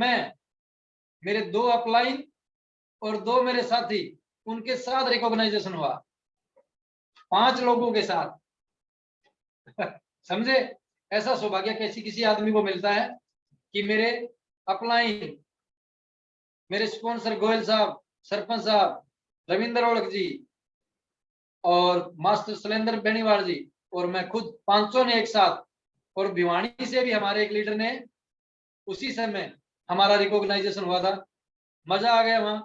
मेरे 2 अपलाइन और 2 मेरे साथी, उनके साथ रिकॉग्नाइजेशन हुआ, 5 लोगों के साथ। समझे ऐसा सौभाग्य कैसी किसी आदमी को मिलता है कि मेरे अपलाइन, मेरे स्पॉन्सर गोयल साहब, सरपंच साहब, रविंद्र ओलख जी और मास्टर शैलेंद्र बेनीवाल जी और मैं खुद, 500 ने एक साथ। और भिवानी से भी हमारे एक लीडर ने उसी समय हमारा रिकॉग्नाइजेशन हुआ था। मजा आ गया वहां।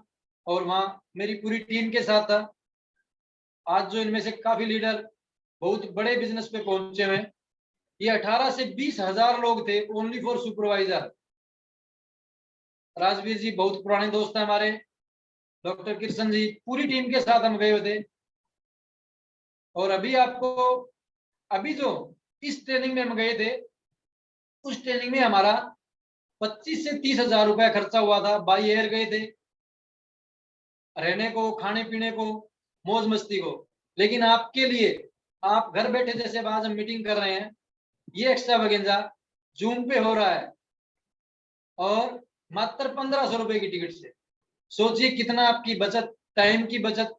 और वहां मेरी पूरी टीम के साथ था। आज जो इनमें से काफी लीडर बहुत बड़े बिजनेस पे पहुंचे हुए, ये 18 से 20 हजार लोग थे ओनली फॉर सुपरवाइजर। राजवीर जी बहुत पुराने दोस्त हैं हमारे, डॉक्टर कृष्ण जी, पूरी टीम के साथ हम गए हुए थे। और अभी जो इस ट्रेनिंग में हम गए थे, उस ट्रेनिंग में हमारा 25 से 30 हजार रुपया खर्चा हुआ था। बाई एयर गए थे, रहने को, खाने पीने को, मौज मस्ती को। लेकिन आपके लिए, आप घर बैठे, जैसे आज हम मीटिंग कर रहे हैं, ये एक्स्ट्रावेगेंजा जूम पे हो रहा है और मात्र 1500 रुपए की टिकट से। सोचिए कितना आपकी बचत, टाइम की बचत,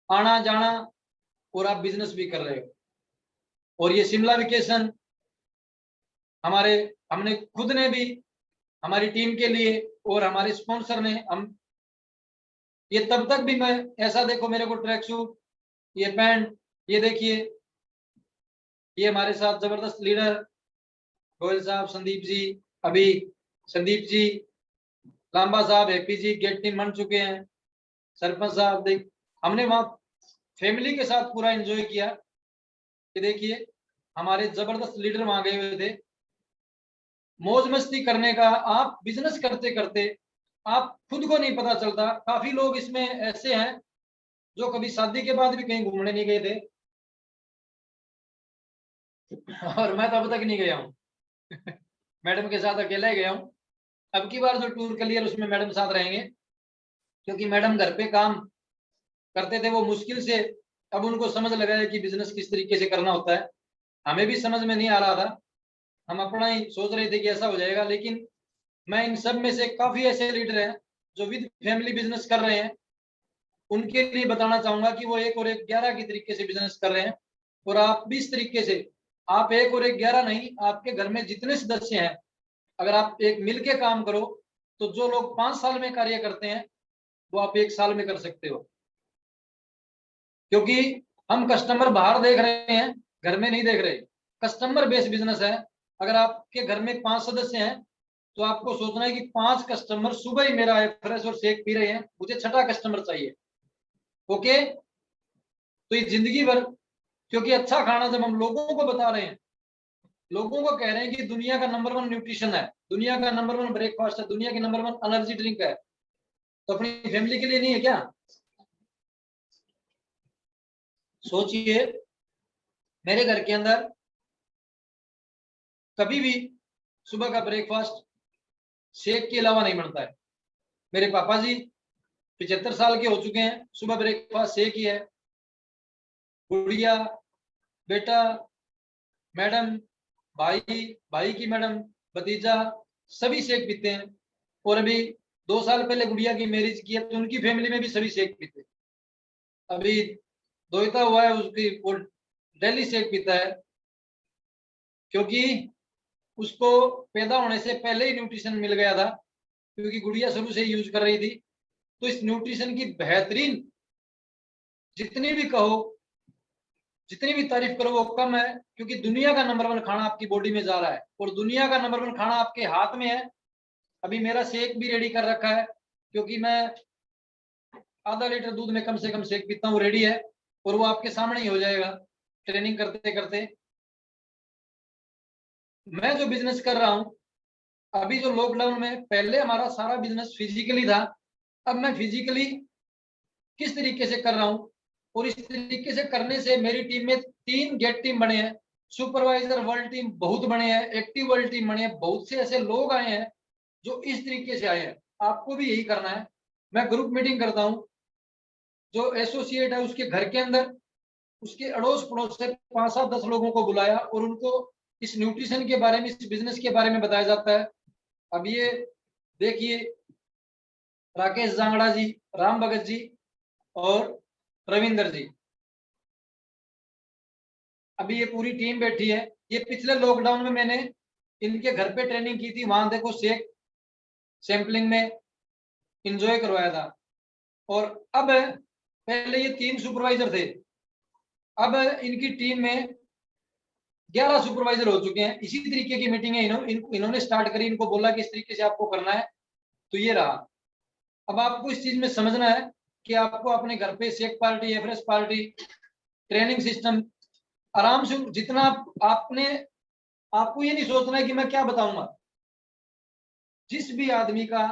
आना जाना, और आप बिजनेस भी कर रहे हो। और ये शिमला वेकेशन हमने खुद ने भी, हमारी टीम के लिए और हमारे स्पॉन्सर ने, हम ये तब तक भी, मैं ऐसा देखो मेरे को ट्रैक सूट, ये पैंट, ये देखिए, ये हमारे साथ जबरदस्त लीडर गोयल साहब, संदीप जी, अभी संदीप जी, लांबा साहब, हैप्पी जी गेट टीम बन चुके हैं, सरपंच साहब, देख हमने वहां फैमिली के साथ पूरा एंजॉय किया। कि देखिए हमारे जबरदस्त लीडर वहां गए हुए थे, मौज मस्ती करने का। आप बिजनेस करते करते आप खुद को नहीं पता चलता। काफी लोग इसमें ऐसे हैं जो कभी शादी के बाद भी कहीं घूमने नहीं गए थे, और मैं तो अब तक नहीं गया हूँ। मैडम के साथ अकेला ही गया हूँ। अब की बार जो टूर क्लियर, उसमें मैडम साथ रहेंगे, क्योंकि मैडम घर पे काम करते थे वो मुश्किल से, अब उनको समझ लगा है कि बिजनेस किस तरीके से करना होता है। हमें भी समझ में नहीं आ रहा था, हम अपना ही सोच रहे थे कि ऐसा हो जाएगा। लेकिन मैं इन सब में से काफी ऐसे लीडर हैं जो विद फैमिली बिजनेस कर रहे हैं, उनके लिए बताना चाहूंगा कि वो 1 और 1 11 की तरीके से बिजनेस कर रहे हैं। और आप भी इस तरीके से, आप 1 और 1 11 नहीं, आपके घर में जितने सदस्य हैं, अगर आप एक मिल के काम करो, तो जो लोग 5 साल में कार्य करते हैं वो आप 1 साल में कर सकते हो। क्योंकि हम कस्टमर बाहर देख रहे हैं, घर में नहीं देख रहे। कस्टमर बेस्ड बिजनेस है। अगर आपके घर में 5 सदस्य हैं, तो आपको सोचना है कि 5 कस्टमर सुबह ही मेरा फ्रेश और शेक पी रहे हैं, मुझे 6ठा कस्टमर चाहिए। ओके, तो ये जिंदगी भर, क्योंकि अच्छा खाना जब हम लोगों को बता रहे हैं, लोगों को कह रहे हैं कि दुनिया का नंबर 1 न्यूट्रिशन है, दुनिया का नंबर 1 ब्रेकफास्ट है, दुनिया की नंबर 1 एनर्जी ड्रिंक है, तो अपनी फैमिली के लिए नहीं है क्या? सोचिए, मेरे घर के अंदर कभी भी सुबह का ब्रेकफास्ट शेक के अलावा नहीं बनता है। मेरे पापा जी 75 साल के हो चुके हैं, सुबह ब्रेकफास्ट शेक ही है। गुड़िया, बेटा, मैडम, भाई की मैडम, भतीजा, सभी शेक पीते हैं। और अभी 2 साल पहले गुड़िया की मैरिज की है, तो उनकी फैमिली में भी सभी शेक पीते हैं। अभी दोहिता हुआ है, उसकी वो डेली शेक पीता है, क्योंकि उसको पैदा होने से पहले ही न्यूट्रिशन मिल गया था, क्योंकि गुड़िया शुरू से यूज कर रही थी। तो इस न्यूट्रिशन की बेहतरीन, जितनी भी कहो, जितनी भी तारीफ करो वो कम है, क्योंकि दुनिया का नंबर 1 खाना आपकी बॉडी में जा रहा है, और दुनिया का नंबर 1 खाना आपके हाथ में है। अभी मेरा शेक भी रेडी कर रखा है, क्योंकि मैं आधा लीटर दूध में कम से कम शेक पीता हूँ, रेडी है, और वो आपके सामने ही हो जाएगा ट्रेनिंग करते करते। मैं जो बिजनेस कर रहा हूँ अभी, जो लॉकडाउन में, पहले हमारा सारा बिजनेस फिजिकली था, अब मैं फिजिकली किस तरीके से कर रहा हूँ, और इस तरीके से करने से मेरी टीम में 3 गेट टीम बने हैं, सुपरवाइजर वर्ल्ड टीम बहुत बने हैं, एक्टिव वर्ल्ड टीम बने हैं, बहुत से ऐसे लोग आए हैं जो इस तरीके से आए हैं। आपको भी यही करना है। मैं ग्रुप मीटिंग करता हूँ, जो एसोसिएट है उसके घर के अंदर, उसके अड़ोस पड़ोस से 5 7 10 लोगों को बुलाया, और उनको इस न्यूट्रिशन के बारे में, इस बिजनेस के बारे में बताया जाता है। अब ये देखिए, राकेश जांगड़ा जी, राम भगत जी और रविंदर जी, अभी ये पूरी टीम बैठी है। ये पिछले लॉकडाउन में मैंने इनके घर पे ट्रेनिंग की थी, वहां देखो शेक सैंपलिंग में एंजॉय करवाया था। और अब पहले ये 3 सुपरवाइजर थे, अब इनकी टीम में 11 सुपरवाइजर हो चुके हैं। इसी तरीके की मीटिंग है इन्होंने स्टार्ट करी, इनको बोला कि इस तरीके से आपको करना है, तो ये रहा। अब आपको इस चीज में समझना है कि आपको अपने घर पे shake party, Afresh party, training system, आराम से जितना आपने, आपको ये नहीं सोचना है कि मैं क्या बताऊंगा। जिस भी आदमी का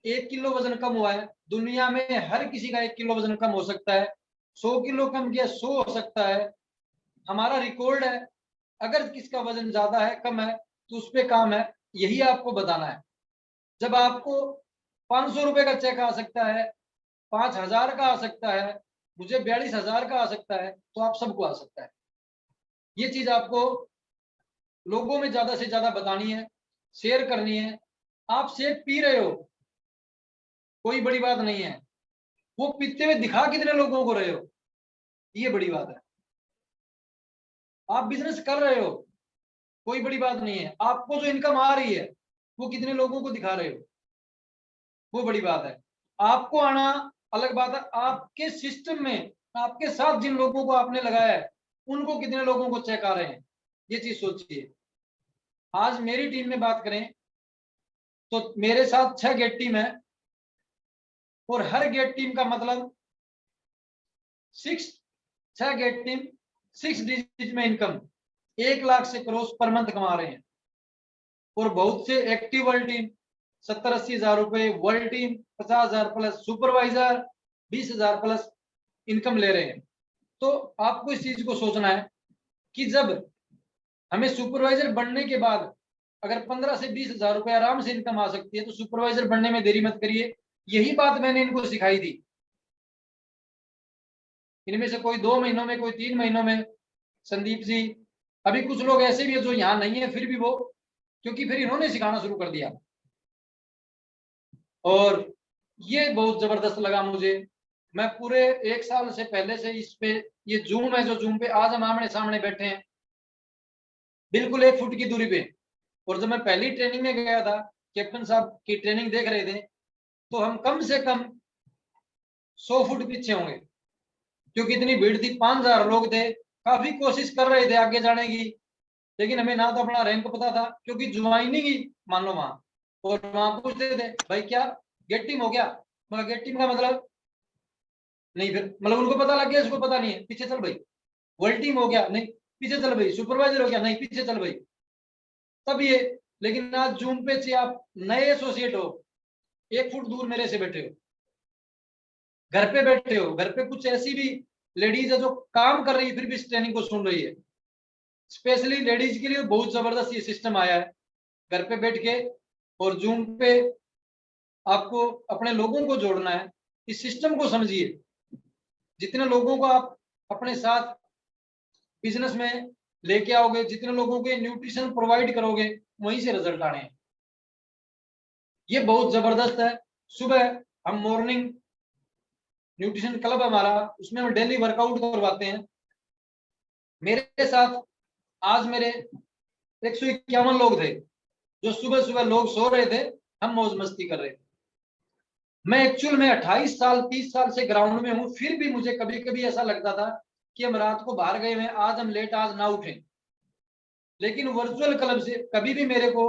1 किलो वजन कम हुआ है, दुनिया में हर किसी का 1 किलो वजन कम हो सकता है, 100 किलो कम किया 100 हो सकता है। हमारा रिकॉर्ड है, अगर किसका वजन ज्यादा है, कम है, तो उस पर काम है। यही आपको बताना है। जब आपको 500 रुपए का चेक आ सकता है, 5000 का आ सकता है, मुझे 42,000 का आ सकता है, तो आप सबको आ सकता है। ये चीज आपको लोगों में ज्यादा से ज्यादा बतानी है, शेयर करनी है। आप शेक पी रहे हो, कोई बड़ी बात नहीं है, वो पीते हुए दिखा कितने लोगों को रहे हो, ये बड़ी बात है। आप बिजनेस कर रहे हो, कोई बड़ी बात नहीं है, आपको जो इनकम आ रही है वो कितने लोगों को दिखा रहे हो, वो बड़ी बात है। आपको आना अलग बात है, आपके सिस्टम में आपके साथ जिन लोगों को आपने लगाया है उनको कितने लोगों को चेक आ रहे हैं, ये चीज सोचिए। आज मेरी टीम में बात करें तो मेरे साथ 6 गेट टीम है, और हर गेट टीम का मतलब 6 गेट टीम 6 डिजिट में इनकम 1 लाख से क्रॉस पर मंथ कमा रहे हैं। और बहुत से एक्टिव वर्ल्ड टीम 70-80 हजार रुपए, world team 50,000 plus, supervisor 20,000 plus income ले रहे हैं। तो आपको इस चीज को सोचना है कि जब हमें सुपरवाइजर बनने के बाद अगर 15 से 20,000 रुपए आराम से इनकम आ सकती है, तो सुपरवाइजर बनने में देरी मत करिए। यही बात मैंने इनको सिखाई थी। इनमें से कोई 2 महीनों में, कोई 3 महीनों में, संदीप जी, अभी कुछ लोग ऐसे भी है जो यहाँ नहीं है, फिर भी वो, क्योंकि फिर इन्होंने सिखाना शुरू कर दिया। और ये बहुत जबरदस्त लगा मुझे। मैं पूरे 1 साल से पहले से इस पे, ये जूम है, जो जूम पे आज हम आमने सामने बैठे हैं, बिल्कुल 1 फुट की दूरी पे। और जब मैं पहली ट्रेनिंग में गया था, कैप्टन साहब की ट्रेनिंग देख रहे थे, तो हम कम से कम 100 फुट पीछे होंगे, क्योंकि इतनी भीड़ थी, 5,000 लोग थे। काफी कोशिश कर रहे थे आगे जाने की, लेकिन हमें ना तो अपना रैंक पता था, क्योंकि ज्वाइनिंग ही मान लो वहां। और वहां पूछते थे, भाई क्या गेट टीम हो गया? मगर गेट टीम का मतलब नहीं, फिर मतलब उनको पता लग गया, इसको पता नहीं है, पीछे चल भाई। वर्ल्ड टीम हो गया, नहीं पीछे चल भाई। सुपरवाइजर हो गया, नहीं पीछे चल भाई। तब ये, लेकिन आज जूम पे से आप नए एसोसिएट हो, 1 फुट दूर मेरे से बैठे हो, घर पे बैठे हो। घर पे कुछ ऐसी भी लेडीज है जो काम कर रही है, फिर भी इस ट्रेनिंग को सुन रही है। स्पेशली लेडीज के लिए बहुत जबरदस्त ये सिस्टम आया है, घर पे बैठ के। और जूम पे आपको अपने लोगों को जोड़ना है, इस सिस्टम को समझिए। जितने लोगों को आप अपने साथ बिजनेस में लेके आओगे, जितने लोगों को न्यूट्रिशन प्रोवाइड करोगे, वहीं से रिजल्ट आने हैं। ये बहुत जबरदस्त है। सुबह हम मॉर्निंग न्यूट्रिशन क्लब हमारा, उसमें हम डेली वर्कआउट करवाते हैं। मेरे साथ आज मेरे 151 लोग थे, जो सुबह सुबह लोग सो रहे थे, हम मौज मस्ती कर रहे थे। मैं एक्चुअल में 28 साल 30 साल से ग्राउंड में हूं, फिर भी मुझे कभी कभी ऐसा लगता था कि हम रात को बाहर गए हैं, आज हम लेट, आज ना उठे। लेकिन वर्चुअल क्लब से कभी भी मेरे को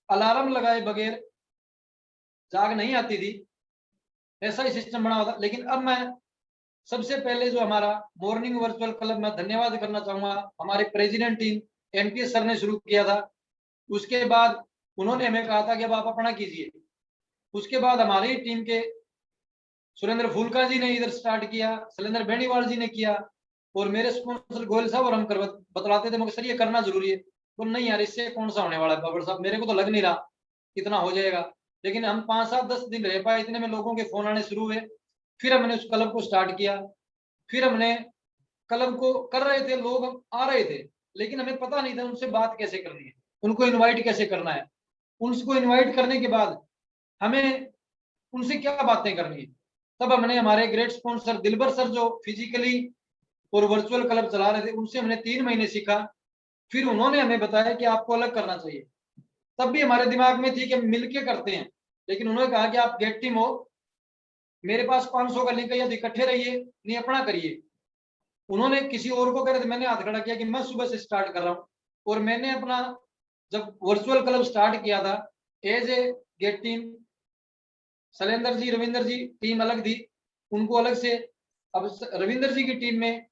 अलार्म लगाए बगैर जाग नहीं आती थी, ऐसा ही सिस्टम बना हुआ था। लेकिन अब मैं सबसे पहले जो हमारा मॉर्निंग वर्चुअल क्लब, मैं धन्यवाद करना चाहूंगा हमारे प्रेसिडेंट टीम एमपीएस सर ने शुरू किया था। उसके बाद उन्होंने हमें कहा था कि अब आप अपना कीजिए। उसके बाद हमारी टीम के सुरेंद्र फूलका जी ने इधर स्टार्ट किया, शैलेंद्र बेनीवाल जी ने किया, और मेरे स्पॉन्सर गोयल साहब और हम बतलाते थे, मगर सर ये करना जरूरी है। तो नहीं यार, इससे कौन सा होने वाला है बाबर साहब, मेरे को तो लग नहीं रहा इतना हो जाएगा। लेकिन हम 5-7-10 दिन रह पाए, इतने में लोगों के फोन आने शुरू हुए। फिर हमने उस क्लब को स्टार्ट किया। फिर हमने क्लब को कर रहे थे, लोग आ रहे थे, लेकिन हमें पता नहीं था उनसे बात कैसे करनी है, उनको इनवाइट कैसे करना है। उनको इनवाइट करने के बाद हमें उनसे क्या बातें करनी है। तब हमने हमारे ग्रेट स्पॉन्सर दिलबर सर, जो फिजिकली और वर्चुअल क्लब चला रहे थे, उनसे हमने 3 महीने सीखा। फिर उन्होंने हमें बताया कि आपको अलग करना चाहिए। तब भी हमारे दिमाग में थी कि हम मिलके करते हैं, लेकिन उन्होंने कहा कि आप गेट टीम हो, मेरे पास 500 का लिंक है, यदि इकट्ठे रहिए, नहीं अपना करिए। उन्होंने किसी और को करे, तो मैंने हाथ खड़ा किया कि मैं सुबह से स्टार्ट कर रहा हूँ। और मैंने अपना जब वर्चुअल क्लब स्टार्ट किया था as a gate team, Shailendra ji Ravindra ji team अलग थी, उनको अलग से। अब रविंद्र जी की टीम में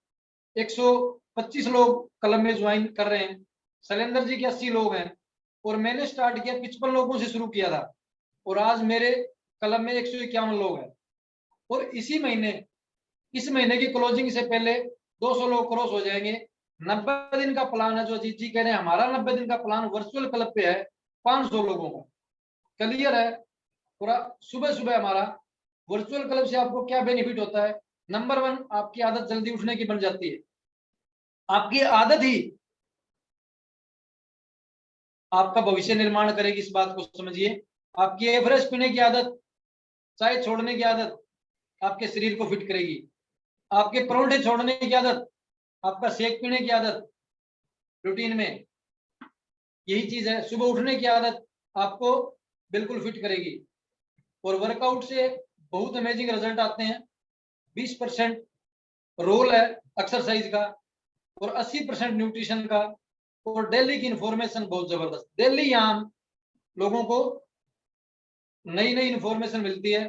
125 लोग क्लब में ज्वाइन कर रहे हैं, शैलेंद्र जी के 80 लोग हैं। और मैंने स्टार्ट किया 55 लोगों से शुरू किया था, और आज मेरे क्लब में 151 लोग हैं। और इसी महीने, इस महीने की क्लोजिंग से पहले 200 लोग क्रॉस हो जाएंगे। 90 दिन का प्लान है, जो अजीत जी कह रहे हैं, हमारा 90 दिन का प्लान वर्चुअल क्लब पे है। 500 लोगों का। क्लियर है पूरा? सुबह सुबह हमारा वर्चुअल क्लब से आपको क्या बेनिफिट होता है? नंबर 1, आपकी आदत जल्दी उठने की बन जाती है। आपकी आदत ही आपका भविष्य निर्माण करेगी, इस बात को समझिए। आपकी एवरेज पीने की आदत, चाय छोड़ने की आदत आपके शरीर को फिट करेगी। आपके परोठे छोड़ने की आदत, आपका शेक पीने की आदत रूटीन में, यही चीज है। सुबह उठने की आदत आपको बिल्कुल फिट करेगी। और वर्कआउट से बहुत अमेजिंग रिजल्ट आते हैं। 20% रोल है एक्सरसाइज का और 80% न्यूट्रिशन का। और डेली की इंफॉर्मेशन बहुत जबरदस्त। डेली यहाँ लोगों को नई नई इंफॉर्मेशन मिलती है।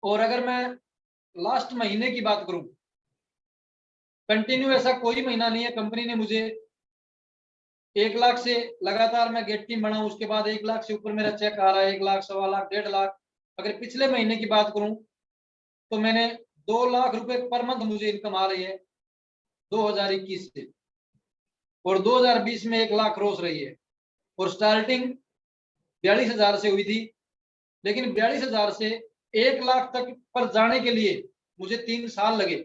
और अगर मैं लास्ट महीने की बात करूं, कंटिन्यू ऐसा कोई महीना नहीं है कंपनी ने मुझे 1 लाख से लगातार मैं गेट टीम बना, उसके बाद 1 लाख से ऊपर मेरा चेक आ रहा है, 1 लाख, 1.25 लाख, 1.5 लाख। अगर पिछले महीने की बात करूं तो मैंने 2 लाख रुपए पर मंथ मुझे इनकम आ रही है 2021 से। और 2020 में 1 लाख क्रॉस रही है। और स्टार्टिंग 42,000 से हुई थी, लेकिन 42,000 से 1 लाख तक पर जाने के लिए मुझे 3 साल लगे।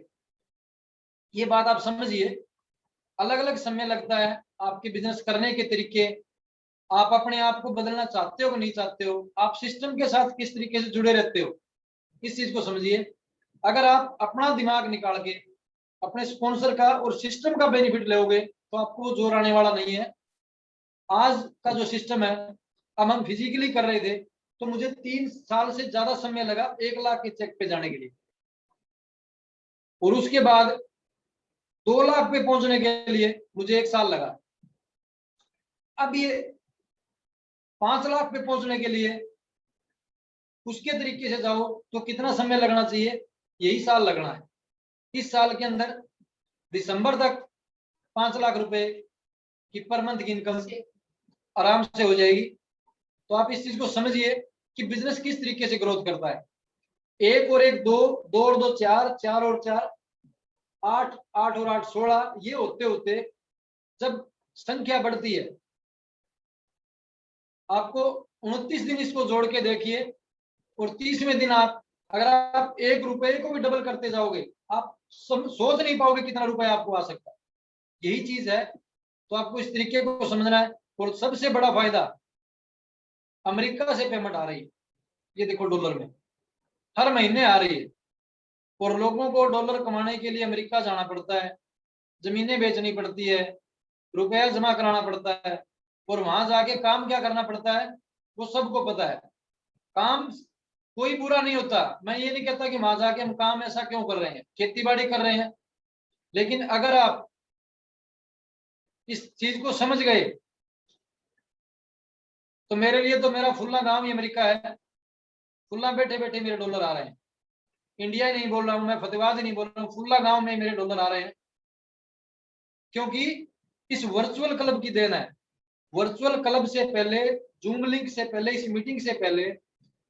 ये बात आप समझिए, अलग अलग समय लगता है। आपके बिजनेस करने के तरीके, आप अपने आप को बदलना चाहते हो कि नहीं चाहते हो, आप सिस्टम के साथ किस तरीके से जुड़े रहते हो, इस चीज को समझिए। अगर आप अपना दिमाग निकाल के अपने स्पॉन्सर का और सिस्टम का बेनिफिट लोगे तो आपको जोर आने वाला नहीं है। आज का जो सिस्टम है, अब हम फिजिकली कर रहे थे तो मुझे 3 साल से ज्यादा समय लगा 1 लाख के चेक पे जाने के लिए। और उसके बाद 2 लाख पे पहुंचने के लिए मुझे 1 साल लगा। अब ये 5 लाख पे पहुंचने के लिए उसके तरीके से जाओ तो कितना समय लगना चाहिए? यही साल लगना है। इस साल के अंदर दिसंबर तक 5 लाख रुपए की पर मंथ की इनकम आराम से हो जाएगी। तो आप इस चीज को समझिए कि बिजनेस किस तरीके से ग्रोथ करता है। 1 और 1 2, 2 और 2 4, 4 और 4 8, 8 और 8 16, ये होते होते जब संख्या बढ़ती है, आपको 29 दिन इसको जोड़ के देखिए और 30वें दिन आप, अगर आप 1 रुपए को भी डबल करते जाओगे, आप सोच नहीं पाओगे कितना रुपया आपको आ सकता है। यही चीज है। तो आपको इस तरीके को समझना है। और सबसे बड़ा फायदा, अमेरिका से पेमेंट आ रही है, ये देखो डॉलर में हर महीने आ रही है। और लोगों को डॉलर कमाने के लिए अमेरिका जाना पड़ता है, जमीनें बेचनी पड़ती है, रुपया जमा कराना पड़ता है, और वहां जाके काम क्या करना पड़ता है वो सबको पता है। काम कोई बुरा नहीं होता। मैं ये नहीं कहता कि वहां जाके हम काम ऐसा क्यों कर रहे हैं, खेती बाड़ी कर रहे हैं। लेकिन अगर आप इस चीज को समझ गए तो मेरे लिए तो मेरा फुल्ला गांव ही अमेरिका है। फुल्ला बैठे बैठे मेरे डॉलर आ रहे हैं। इंडिया ही नहीं बोल रहा हूं मैं, फतेहाबाद ही नहीं बोल रहा हूँ, फुल्ला गांव में मेरे डॉलर आ रहे हैं। क्योंकि इस वर्चुअल क्लब की देन है। वर्चुअल क्लब से पहले, जूम लिंक से पहले, इस मीटिंग से पहले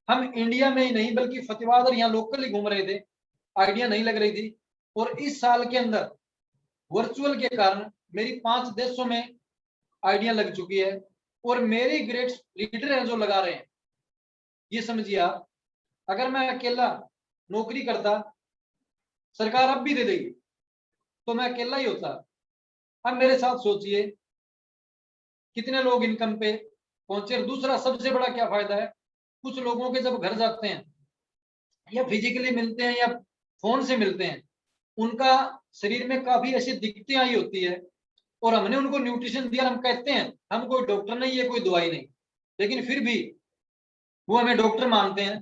हम इंडिया में ही नहीं बल्कि फतेहाबाद और यहाँ लोकल ही घूम रहे थे, आइडिया नहीं लग रही थी। और इस साल के अंदर वर्चुअल के कारण मेरी 5 देशों में आइडिया लग चुकी है। और मेरी ग्रेट लीडर हैं जो लगा रहे हैं। ये समझिए आप, अगर मैं अकेला नौकरी करता, सरकार अब भी दे देगी, तो मैं अकेला ही होता। अब मेरे साथ सोचिए कितने लोग इनकम पे पहुंचे। और दूसरा सबसे बड़ा क्या फायदा है, कुछ लोगों के जब घर जाते हैं या फिजिकली मिलते हैं या फोन से मिलते हैं, उनका शरीर में काफी ऐसी दिक्कतें आई होती है और हमने उनको न्यूट्रिशन दिया। हम कहते हैं हम कोई डॉक्टर नहीं है, कोई दवाई नहीं, लेकिन फिर भी वो हमें डॉक्टर मानते हैं,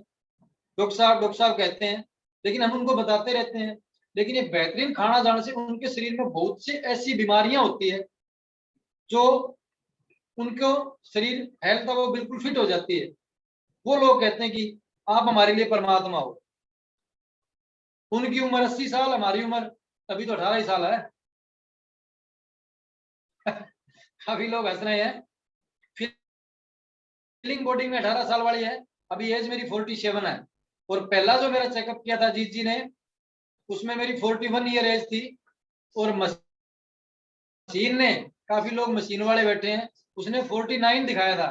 डॉक्टर साहब कहते हैं, लेकिन हम उनको बताते रहते हैं। लेकिन ये बेहतरीन खाना जाने से उनके शरीर में बहुत सी ऐसी बीमारियां होती है जो उनको शरीर हेल्थ है वो बिल्कुल फिट हो जाती है। वो लोग कहते हैं कि आप हमारे लिए परमात्मा हो। उनकी उम्र 80 साल, हमारी उम्र अभी तो 18 ही साल है। काफी लोग हंस रहे हैं। फीलिंग बॉडी में 18 साल वाली है, अभी एज मेरी 47 है। और पहला जो मेरा चेकअप किया था जीत जी ने, उसमें मेरी 41 ईयर एज थी। और मशीन ने, काफी लोग मशीन वाले बैठे हैं, उसने 49 दिखाया था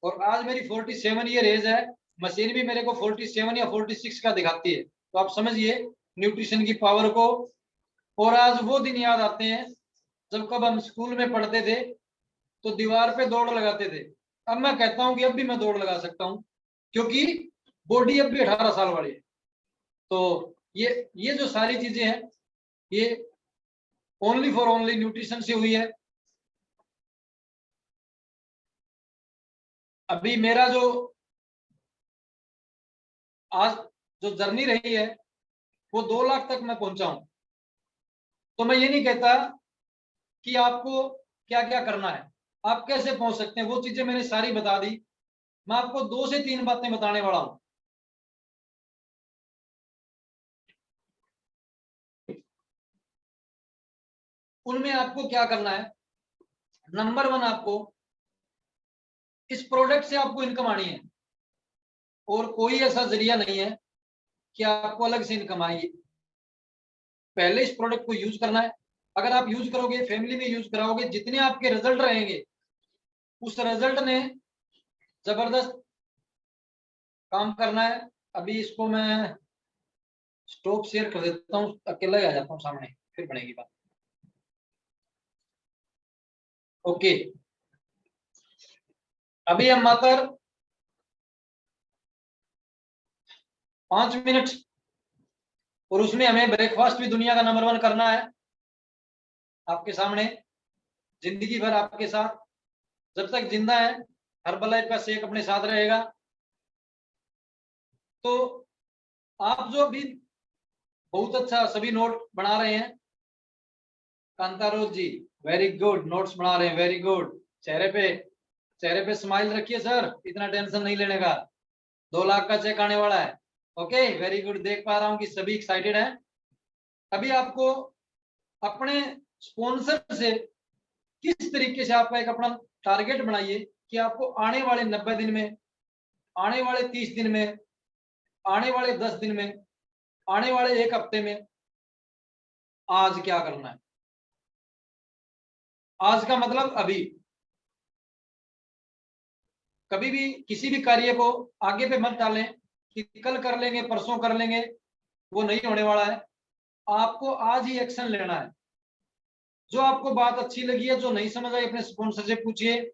और आज मेरी 47 ईयर एज है, मशीन भी मेरे को 47 या 46 का दिखाती है। तो आप समझिए न्यूट्रिशन की पावर को। और आज वो दिन याद आते हैं जब कब हम स्कूल में पढ़ते थे तो दीवार पे दौड़ लगाते थे। अब मैं कहता हूं कि अब भी मैं दौड़ लगा सकता हूं क्योंकि बॉडी अब भी 18 साल वाली है। तो ये जो सारी चीजें हैं ये ओनली फॉर ओनली न्यूट्रिशन से हुई है। अभी मेरा जो आज जो जर्नी रही है वो 2 लाख तक मैं पहुंचा हूं। तो मैं ये नहीं कहता कि आपको क्या क्या करना है, आप कैसे पहुंच सकते हैं, वो चीजें मैंने सारी बता दी। मैं आपको 2 से 3 बातें बताने वाला हूं। उनमें आपको क्या करना है, नंबर 1 आपको इस प्रोडक्ट से आपको इनकम आनी है और कोई ऐसा जरिया नहीं है कि आपको अलग से इनकम आएगी। पहले इस प्रोडक्ट को यूज करना है। अगर आप यूज करोगे, फैमिली में यूज कराओगे, जितने आपके रिजल्ट रहेंगे उस रिजल्ट ने जबरदस्त काम करना है। अभी इसको मैं स्टॉप शेयर कर देता हूँ, अकेला ही आ जाता हूँ सामने, फिर बनेगी बात। ओके, अभी हम मात्र 5 मिनट और उसमें हमें ब्रेकफास्ट भी दुनिया का नंबर 1 करना है आपके सामने, जिंदगी भर आपके साथ, जब तक जिंदा है हर्बल लाइफ का शेक अपने साथ रहेगा। तो आप जो भी बहुत अच्छा सभी नोट बना रहे हैं, कांतारोज जी वेरी गुड, नोट्स बना रहे हैं, वेरी गुड। चेहरे पे स्माइल रखिए सर, इतना टेंशन नहीं लेने का, 2 लाख का चेक आने वाला है। ओके वेरी गुड, देख पा रहा हूं कि सभी एक्साइटेड हैं। अभी आपको अपने स्पॉन्सर से किस तरीके से आपका एक अपना टारगेट बनाइए कि आपको आने वाले 90 दिन में, आने वाले 30 दिन में, आने वाले 10 दिन में, आने वाले 1 हफ्ते में आज क्या करना है। आज का मतलब अभी, कभी भी किसी भी कार्य को आगे पे मत डालें कि कल कर लेंगे, परसों कर लेंगे, वो नहीं होने वाला है। आपको आज ही एक्शन लेना है। जो आपको बात अच्छी लगी है, जो नहीं समझ आई, अपने स्पॉन्सर से पूछिए।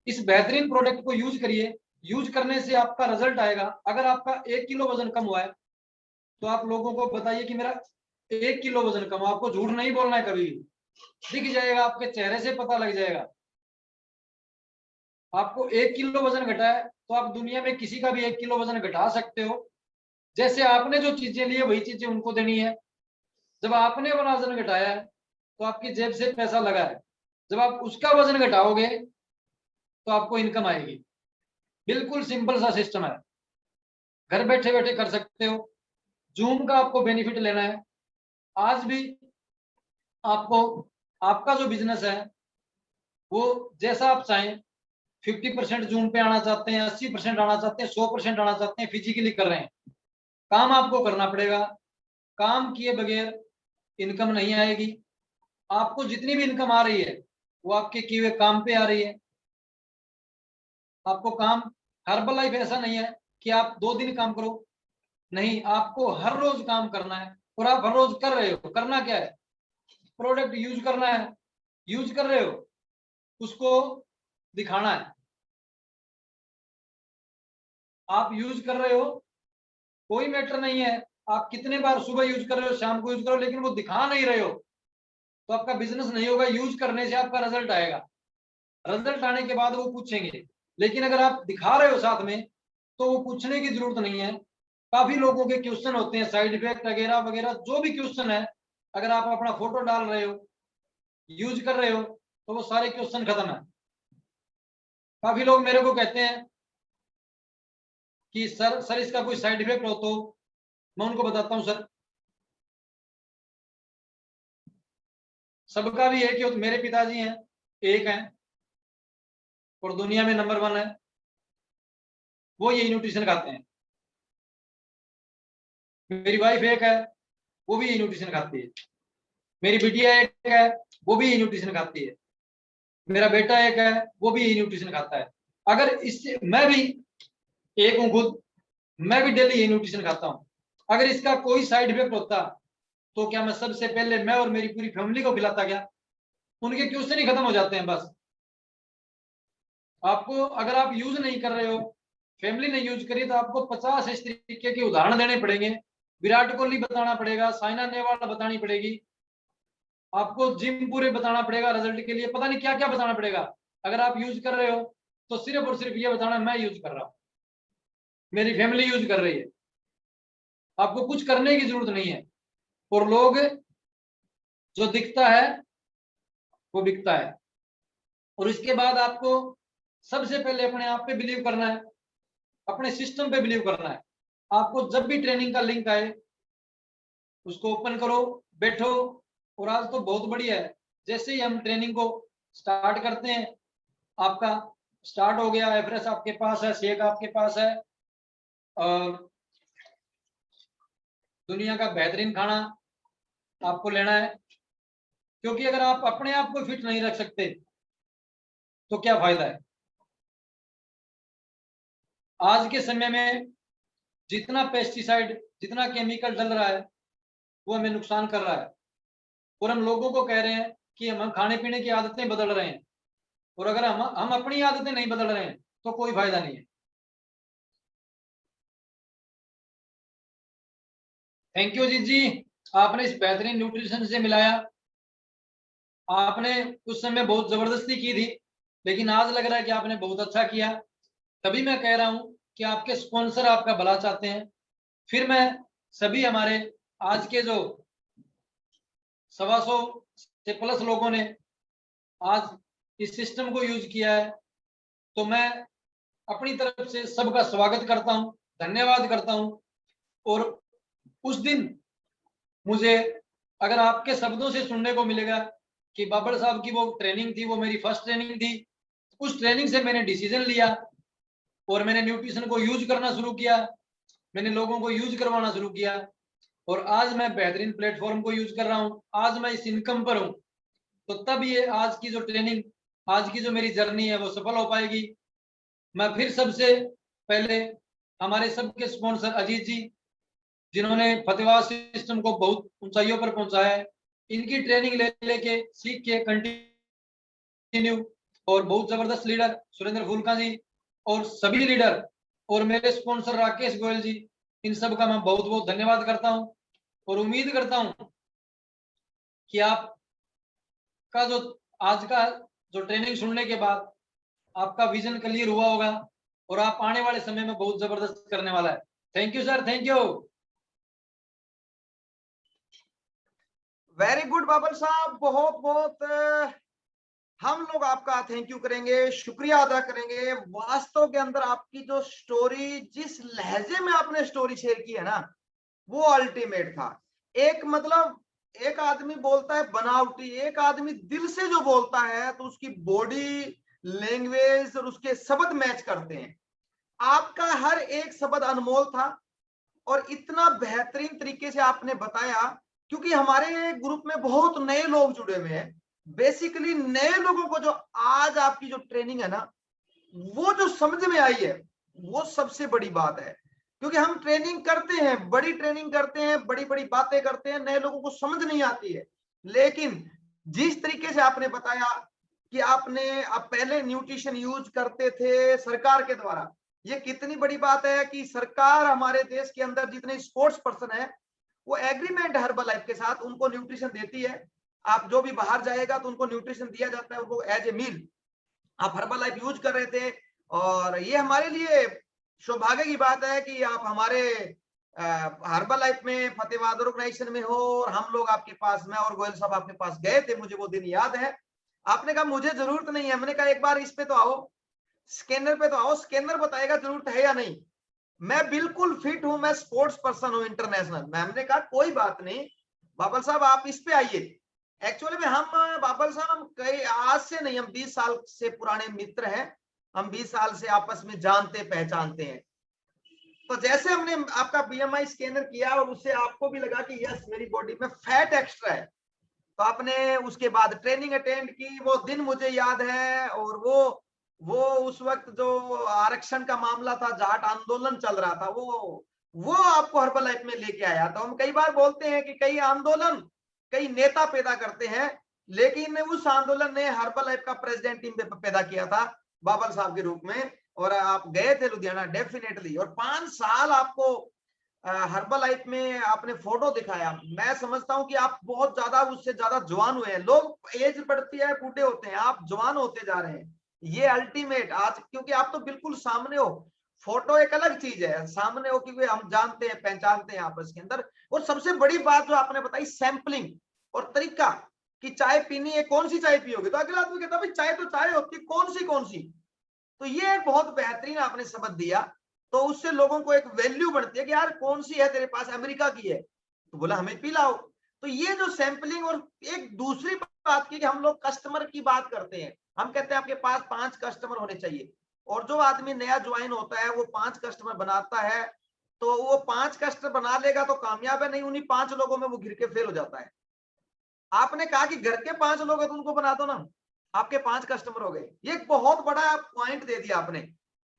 इस बेहतरीन प्रोडक्ट को यूज करिए, यूज करने से आपका रिजल्ट आएगा। अगर आपका 1 किलो वजन कम हुआ है तो आप लोगों को बताइए कि मेरा 1 किलो वजन कम हुआ। आपको झूठ नहीं बोलना है, कभी दिख जाएगा, आपके चेहरे से पता लग जाएगा। आपको 1 किलो वजन घटा है तो आप दुनिया में किसी का भी 1 किलो वजन घटा सकते हो। जैसे आपने जो चीजें ली है वही चीजें उनको देनी है। जब आपने अपना वजन घटाया है तो आपकी जेब से पैसा लगा है, जब आप उसका वजन घटाओगे तो आपको इनकम आएगी। बिल्कुल सिंपल सा सिस्टम है, घर बैठे बैठे कर सकते हो। जूम का आपको बेनिफिट लेना है। आज भी आपको आपका जो बिजनेस है वो जैसा आप चाहें, 50% जूम पे आना चाहते हैं, 80% आना चाहते हैं, 100% आना चाहते हैं, फिजिकली कर रहे हैं, काम आपको करना पड़ेगा। काम किए बगैर इनकम नहीं आएगी। आपको जितनी भी इनकम आ रही है वो आपके किए हुए काम पे आ रही है। आपको काम, हर्बल लाइफ ऐसा नहीं है कि आप 2 दिन काम करो, नहीं, आपको हर रोज काम करना है और आप हर रोज कर रहे हो। करना क्या है, प्रोडक्ट यूज करना है, यूज कर रहे हो उसको दिखाना है। आप यूज कर रहे हो, कोई मैटर नहीं है आप कितने बार सुबह यूज कर रहे हो, शाम को यूज करो, लेकिन वो दिखा नहीं रहे हो तो आपका बिजनेस नहीं होगा। यूज करने से आपका रिजल्ट आएगा, रिजल्ट आने के बाद वो पूछेंगे। लेकिन अगर आप दिखा रहे हो साथ में तो वो पूछने की जरूरत नहीं है। काफी लोगों के क्वेश्चन होते हैं, साइड इफेक्ट वगैरह वगैरह, जो भी क्वेश्चन है, अगर आप अपना फोटो डाल रहे हो, यूज कर रहे हो, तो वो सारे क्वेश्चन खत्म है। काफी लोग मेरे को कहते हैं कि सर इसका कोई साइड इफेक्ट हो, तो मैं उनको बताता हूं सर, सबका भी एक ही हो। मेरे पिताजी हैं, एक हैं और दुनिया में नंबर 1 है, वो यही न्यूट्रिशन खाते हैं। मेरी वाइफ एक है, वो भी यही न्यूट्रिशन खाती है। मेरी बिटिया एक है, वो भी यही न्यूट्रिशन खाती है। मेरा बेटा एक है, वो भी यही न्यूट्रिशन खाता है। अगर इससे मैं भी एक हूँ खुद, मैं भी डेली यही न्यूट्रिशन खाता हूँ। अगर इसका कोई साइड इफेक्ट होता तो क्या मैं सबसे पहले मैं और मेरी पूरी फैमिली को खिलाता क्या? उनके क्यों से नहीं खत्म हो जाते हैं? बस आपको, अगर आप यूज नहीं कर रहे हो, फैमिली ने यूज करी, तो आपको 50 इस तरीके के उदाहरण देने पड़ेंगे। विराट कोहली बताना पड़ेगा, साइना नेहवाल बतानी पड़ेगी, आपको जिम पूरे बताना पड़ेगा रिजल्ट के लिए, पता नहीं क्या क्या बताना पड़ेगा। अगर आप यूज कर रहे हो तो सिर्फ और सिर्फ ये बताना मैं यूज कर रहा हूं, मेरी फैमिली यूज कर रही है, आपको कुछ करने की जरूरत नहीं है। और लोग, जो दिखता है वो बिकता है। और इसके बाद आपको सबसे पहले अपने आप पे बिलीव करना है, अपने सिस्टम पे बिलीव करना है। आपको जब भी ट्रेनिंग का लिंक आए उसको ओपन करो, बैठो। और आज तो बहुत बढ़िया है, जैसे ही हम ट्रेनिंग को स्टार्ट करते हैं, आपका स्टार्ट हो गया, एवरेज आपके पास है, शेक आपके पास है, और दुनिया का बेहतरीन खाना आपको लेना है। क्योंकि अगर आप अपने आप को फिट नहीं रख सकते तो क्या फायदा है? आज के समय में जितना पेस्टिसाइड, जितना केमिकल डल रहा है, वो हमें नुकसान कर रहा है। और हम लोगों को कह रहे हैं कि हम खाने पीने की आदतें बदल रहे हैं, और अगर हम अपनी आदतें नहीं बदल रहे हैं तो कोई फायदा नहीं है। थैंक यू जी, आपने इस बेहतरीन न्यूट्रिशन से मिलाया। आपने उस समय बहुत जबरदस्ती की थी, लेकिन आज लग रहा है कि आपने बहुत अच्छा किया। तभी मैं कह रहा हूं कि आपके स्पॉन्सर आपका भला चाहते हैं। फिर मैं सभी हमारे आज के जो 125 से प्लस लोगों ने आज इस सिस्टम को यूज किया है, तो मैं अपनी तरफ से सबका स्वागत करता हूं, धन्यवाद करता हूं। और उस दिन मुझे, अगर आपके शब्दों से सुनने को मिलेगा कि बाबर साहब की वो ट्रेनिंग थी, वो मेरी फर्स्ट ट्रेनिंग थी, उस ट्रेनिंग से मैंने डिसीजन लिया और मैंने न्यूट्रिशन को यूज करना शुरू किया, मैंने लोगों को यूज करवाना शुरू किया, और आज मैं बेहतरीन प्लेटफॉर्म को यूज कर रहा हूं, आज मैं इस इनकम पर हूं। तो तब ये आज की जो ट्रेनिंग, आज की जो मेरी जर्नी है वो सफल हो पाएगी। मैं फिर सबसे पहले हमारे सबके स्पॉन्सर अजीत जी, जिन्होंने फतेहाबाद सिस्टम को बहुत ऊंचाइयों पर पहुंचाया है, इनकी ट्रेनिंग ले लेके सीख के कंटिन्यू, और बहुत जबरदस्त लीडर सुरेंद्र फूलका जी, और सभी लीडर, और मेरे स्पॉन्सर राकेश गोयल जी, इन सब का मैं बहुत बहुत धन्यवाद करता हूं। और उम्मीद करता हूं कि आपका जो आज का जो ट्रेनिंग सुनने के बाद आपका विजन क्लियर हुआ होगा, और आप आने वाले समय में बहुत जबरदस्त करने वाला है। Thank you sir, thank you. Very good Babar sahab, बहुत बहुत हम लोग आपका थैंक यू करेंगे, शुक्रिया अदा करेंगे। वास्तव के अंदर आपकी जो स्टोरी, जिस लहजे में आपने स्टोरी शेयर की है ना, वो अल्टीमेट था। एक मतलब एक आदमी बोलता है बनावटी, एक आदमी दिल से जो बोलता है तो उसकी बॉडी लैंग्वेज और उसके शब्द मैच करते हैं। आपका हर एक शब्द अनमोल था और इतना बेहतरीन तरीके से आपने बताया, क्योंकि हमारे ग्रुप में बहुत नए लोग जुड़े हुए हैं। बेसिकली नए लोगों को जो आज आपकी जो ट्रेनिंग है ना, वो जो समझ में आई है, वो सबसे बड़ी बात है। क्योंकि हम ट्रेनिंग करते हैं, बड़ी ट्रेनिंग करते हैं, बड़ी बड़ी बातें करते हैं, नए लोगों को समझ नहीं आती है। लेकिन जिस तरीके से आपने बताया कि आपने आप पहले न्यूट्रिशन यूज करते थे सरकार के द्वारा, ये कितनी बड़ी बात है कि सरकार हमारे देश के अंदर जितने स्पोर्ट्स पर्सन है, वो एग्रीमेंट हर्बल लाइफ के साथ उनको न्यूट्रिशन देती है। आप जो भी बाहर जाएगा तो उनको न्यूट्रिशन दिया जाता है, उनको एज ए मील। आप हर्बल लाइफ यूज कर रहे थे, और ये हमारे लिए सौभाग्य की बात है कि आप हमारे हर्बल लाइफ में फतेहाबाद ऑर्गेनाइजेशन में हो, और हम लोग आपके पास, मैं और गोयल साहब आपके पास गए थे, मुझे वो दिन याद है। आपने कहा मुझे जरूरत नहीं है, मैंने कहा एक बार इस पे तो आओ, स्कैनर पे तो आओ, स्कैनर बताएगा जरूरत है या नहीं। मैं बिल्कुल फिट हूं, मैं स्पोर्ट्स पर्सन हूं इंटरनेशनल। मैम ने कहा कोई बात नहीं बाबल साहब, आप इस पे आइए। एक्चुअली में हम बाबल साहब, हम कई आज से नहीं, हम 20 साल से पुराने मित्र हैं, हम 20 साल से आपस में जानते पहचानते हैं। तो जैसे हमने आपका बीएमआई स्कैनर किया और उससे आपको भी लगा कि यस मेरी बॉडी में फैट एक्स्ट्रा है, तो आपने उसके बाद ट्रेनिंग अटेंड की, वो दिन मुझे याद है। और वो उस वक्त जो आरक्षण का मामला था, जाट आंदोलन चल रहा था, वो आपको हर्बल लाइफ में लेके आया। तो हम कई बार बोलते हैं कि कई आंदोलन कई नेता पैदा करते हैं, लेकिन उस आंदोलन ने हर्बल लाइफ का प्रेसिडेंट टीम पैदा किया था बाबल साहब के रूप में। और आप गए थे लुधियाना डेफिनेटली, और 5 साल आपको हर्बल लाइफ में आपने फोटो दिखाया। मैं समझता हूं कि आप बहुत ज्यादा उससे ज्यादा जवान हुए हैं। लोग एज बढ़ती है, बूढ़े होते हैं, आप जवान होते जा रहे हैं। ये अल्टीमेट आज, क्योंकि आप तो बिल्कुल सामने हो। फोटो एक अलग चीज है, सामने हो क्योंकि हम जानते हैं, पहचानते हैं आपस के अंदर। और सबसे बड़ी बात जो आपने बताई, सैंपलिंग और तरीका कि चाय पीनी है, कौन सी चाय पियोगे, तो अगला आदमी कहता भाई चाय तो चाय होती है, कौन सी। तो ये एक बहुत बेहतरीन आपने सबक दिया। तो उससे लोगों को एक वैल्यू बढ़ती है कि यार कौन सी है तेरे पास, अमेरिका की है, तो बोला हमें पिलाओ। तो ये जो सैंपलिंग, और एक दूसरी बात की कि हम लोग कस्टमर की बात करते हैं, हम कहते हैं आपके पास 5 कस्टमर होने चाहिए। और जो आदमी नया ज्वाइन होता है वो 5 कस्टमर बनाता है, तो वो 5 कस्टमर बना लेगा तो कामयाब है, नहीं उन्हीं 5 लोगों में वो घिर के फेल हो जाता है। आपने कहा कि घर के 5 लोग हैं तो उनको बना दो ना, आपके 5 कस्टमर हो गए। ये एक बहुत बड़ा पॉइंट दे दिया आपने।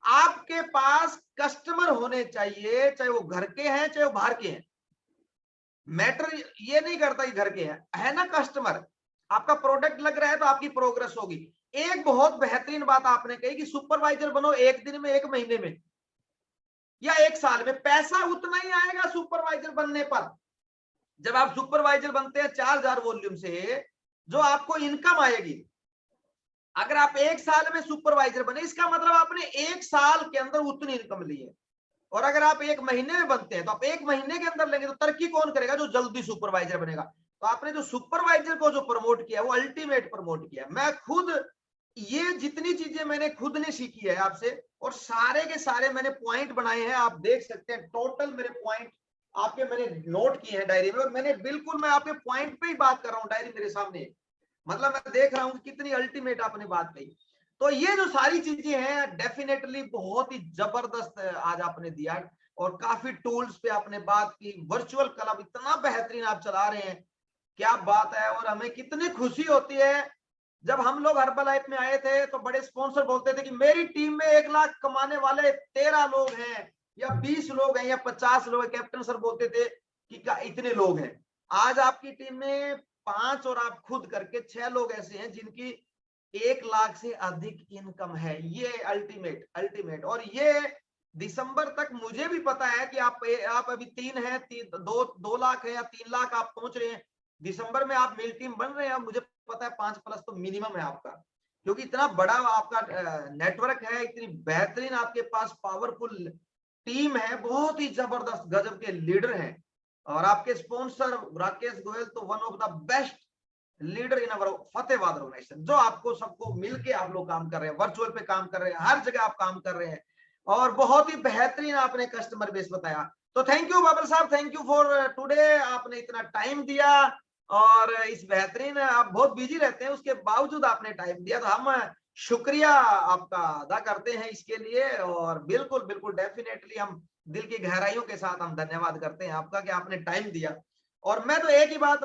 आपके पास कस्टमर होने चाहिए, चाहे वो घर के हैं चाहे वो बाहर के हैं। मैटर ये नहीं करता कि घर के हैं, है ना कस्टमर, आपका प्रोडक्ट लग रहा है तो आपकी प्रोग्रेस होगी। एक बहुत बेहतरीन बात आपने कही कि सुपरवाइजर बनो 1 दिन में, 1 महीने में या 1 साल में। पैसा उतना ही आएगा सुपरवाइजर बनने पर। जब आप सुपरवाइजर बनते हैं 4000 वॉल्यूम से, जो आपको इनकम आएगी, अगर आप 1 साल में सुपरवाइजर बने, इसका मतलब आपने 1 साल के अंदर उतनी इनकम ली है। और अगर आप 1 महीने में बनते हैं तो आप 1 महीने के अंदर लेंगे, तो तरक्की कौन करेगा, जो जल्दी सुपरवाइजर बनेगा। तो आपने जो सुपरवाइजर को जो प्रमोट किया, वो अल्टीमेट प्रमोट किया। मैं खुद, ये जितनी चीजें मैंने खुद ने सीखी है आपसे, और सारे के सारे मैंने पॉइंट बनाए हैं, आप देख सकते हैं टोटल मेरे पॉइंट आपके मैंने नोट किए हैं डायरी में। और मैंने बिल्कुल, मैं आपके पॉइंट पे ही बात कर रहा हूँ, डायरी मेरे सामने, मतलब मैं देख रहा हूँ कि कितनी अल्टीमेट आपने बात कही। तो ये जो सारी चीजें हैं डेफिनेटली बहुत ही जबरदस्त आज आपने दिया। और काफी टूल्स पे आपने बात की, वर्चुअल क्लब इतना बेहतरीन आप चला रहे हैं, क्या बात है। और हमें कितनी खुशी होती है, जब हम लोग हर्बल लाइफ में आए थे तो बड़े स्पॉन्सर बोलते थे कि मेरी टीम में 1 लाख कमाने वाले 13 लोग हैं, या 20 लोग हैं, या 50 लोग हैं। कैप्टन सर बोलते थे कि इतने लोग हैं। आज आपकी टीम में 5 और आप खुद करके 6 लोग ऐसे हैं जिनकी 1 लाख से अधिक इनकम है। ये अल्टीमेट। और ये दिसंबर तक मुझे भी पता है कि आप अभी 3 हैं, 2 लाख है या 3 लाख आप पहुंच रहे हैं। दिसंबर में आप मेल टीम बन रहे हैं, मुझे पता है 5 प्लस तो मिनिमम है आपका, क्योंकि इतना बड़ा आपका नेटवर्क है, इतनी बेहतरीन आपके पास पावरफुल टीम है, बहुत ही जबरदस्त गजब के लीडर हैं। और आपके स्पॉन्सर राकेश गोयल तो one of the best leader in our Fatehabad organisation, जो आपको सबको मिलके आप लोग काम कर रहे हैं, वर्चुअल पे काम कर रहे हैं, हर जगह आप काम कर रहे हैं। और बहुत ही बेहतरीन आपने कस्टमर बेस बताया। तो थैंक यू बाबर साहब, थैंक यू फॉर टुडे, आपने इतना टाइम दिया। और इस बेहतरीन, आप बहुत बिजी रहते हैं, उसके बावजूद आपने टाइम दिया, तो हम शुक्रिया आपका अदा करते हैं इसके लिए। और बिल्कुल बिल्कुल डेफिनेटली हम दिल की गहराइयों के साथ हम धन्यवाद करते हैं आपका कि आपने टाइम दिया। और मैं तो एक ही बात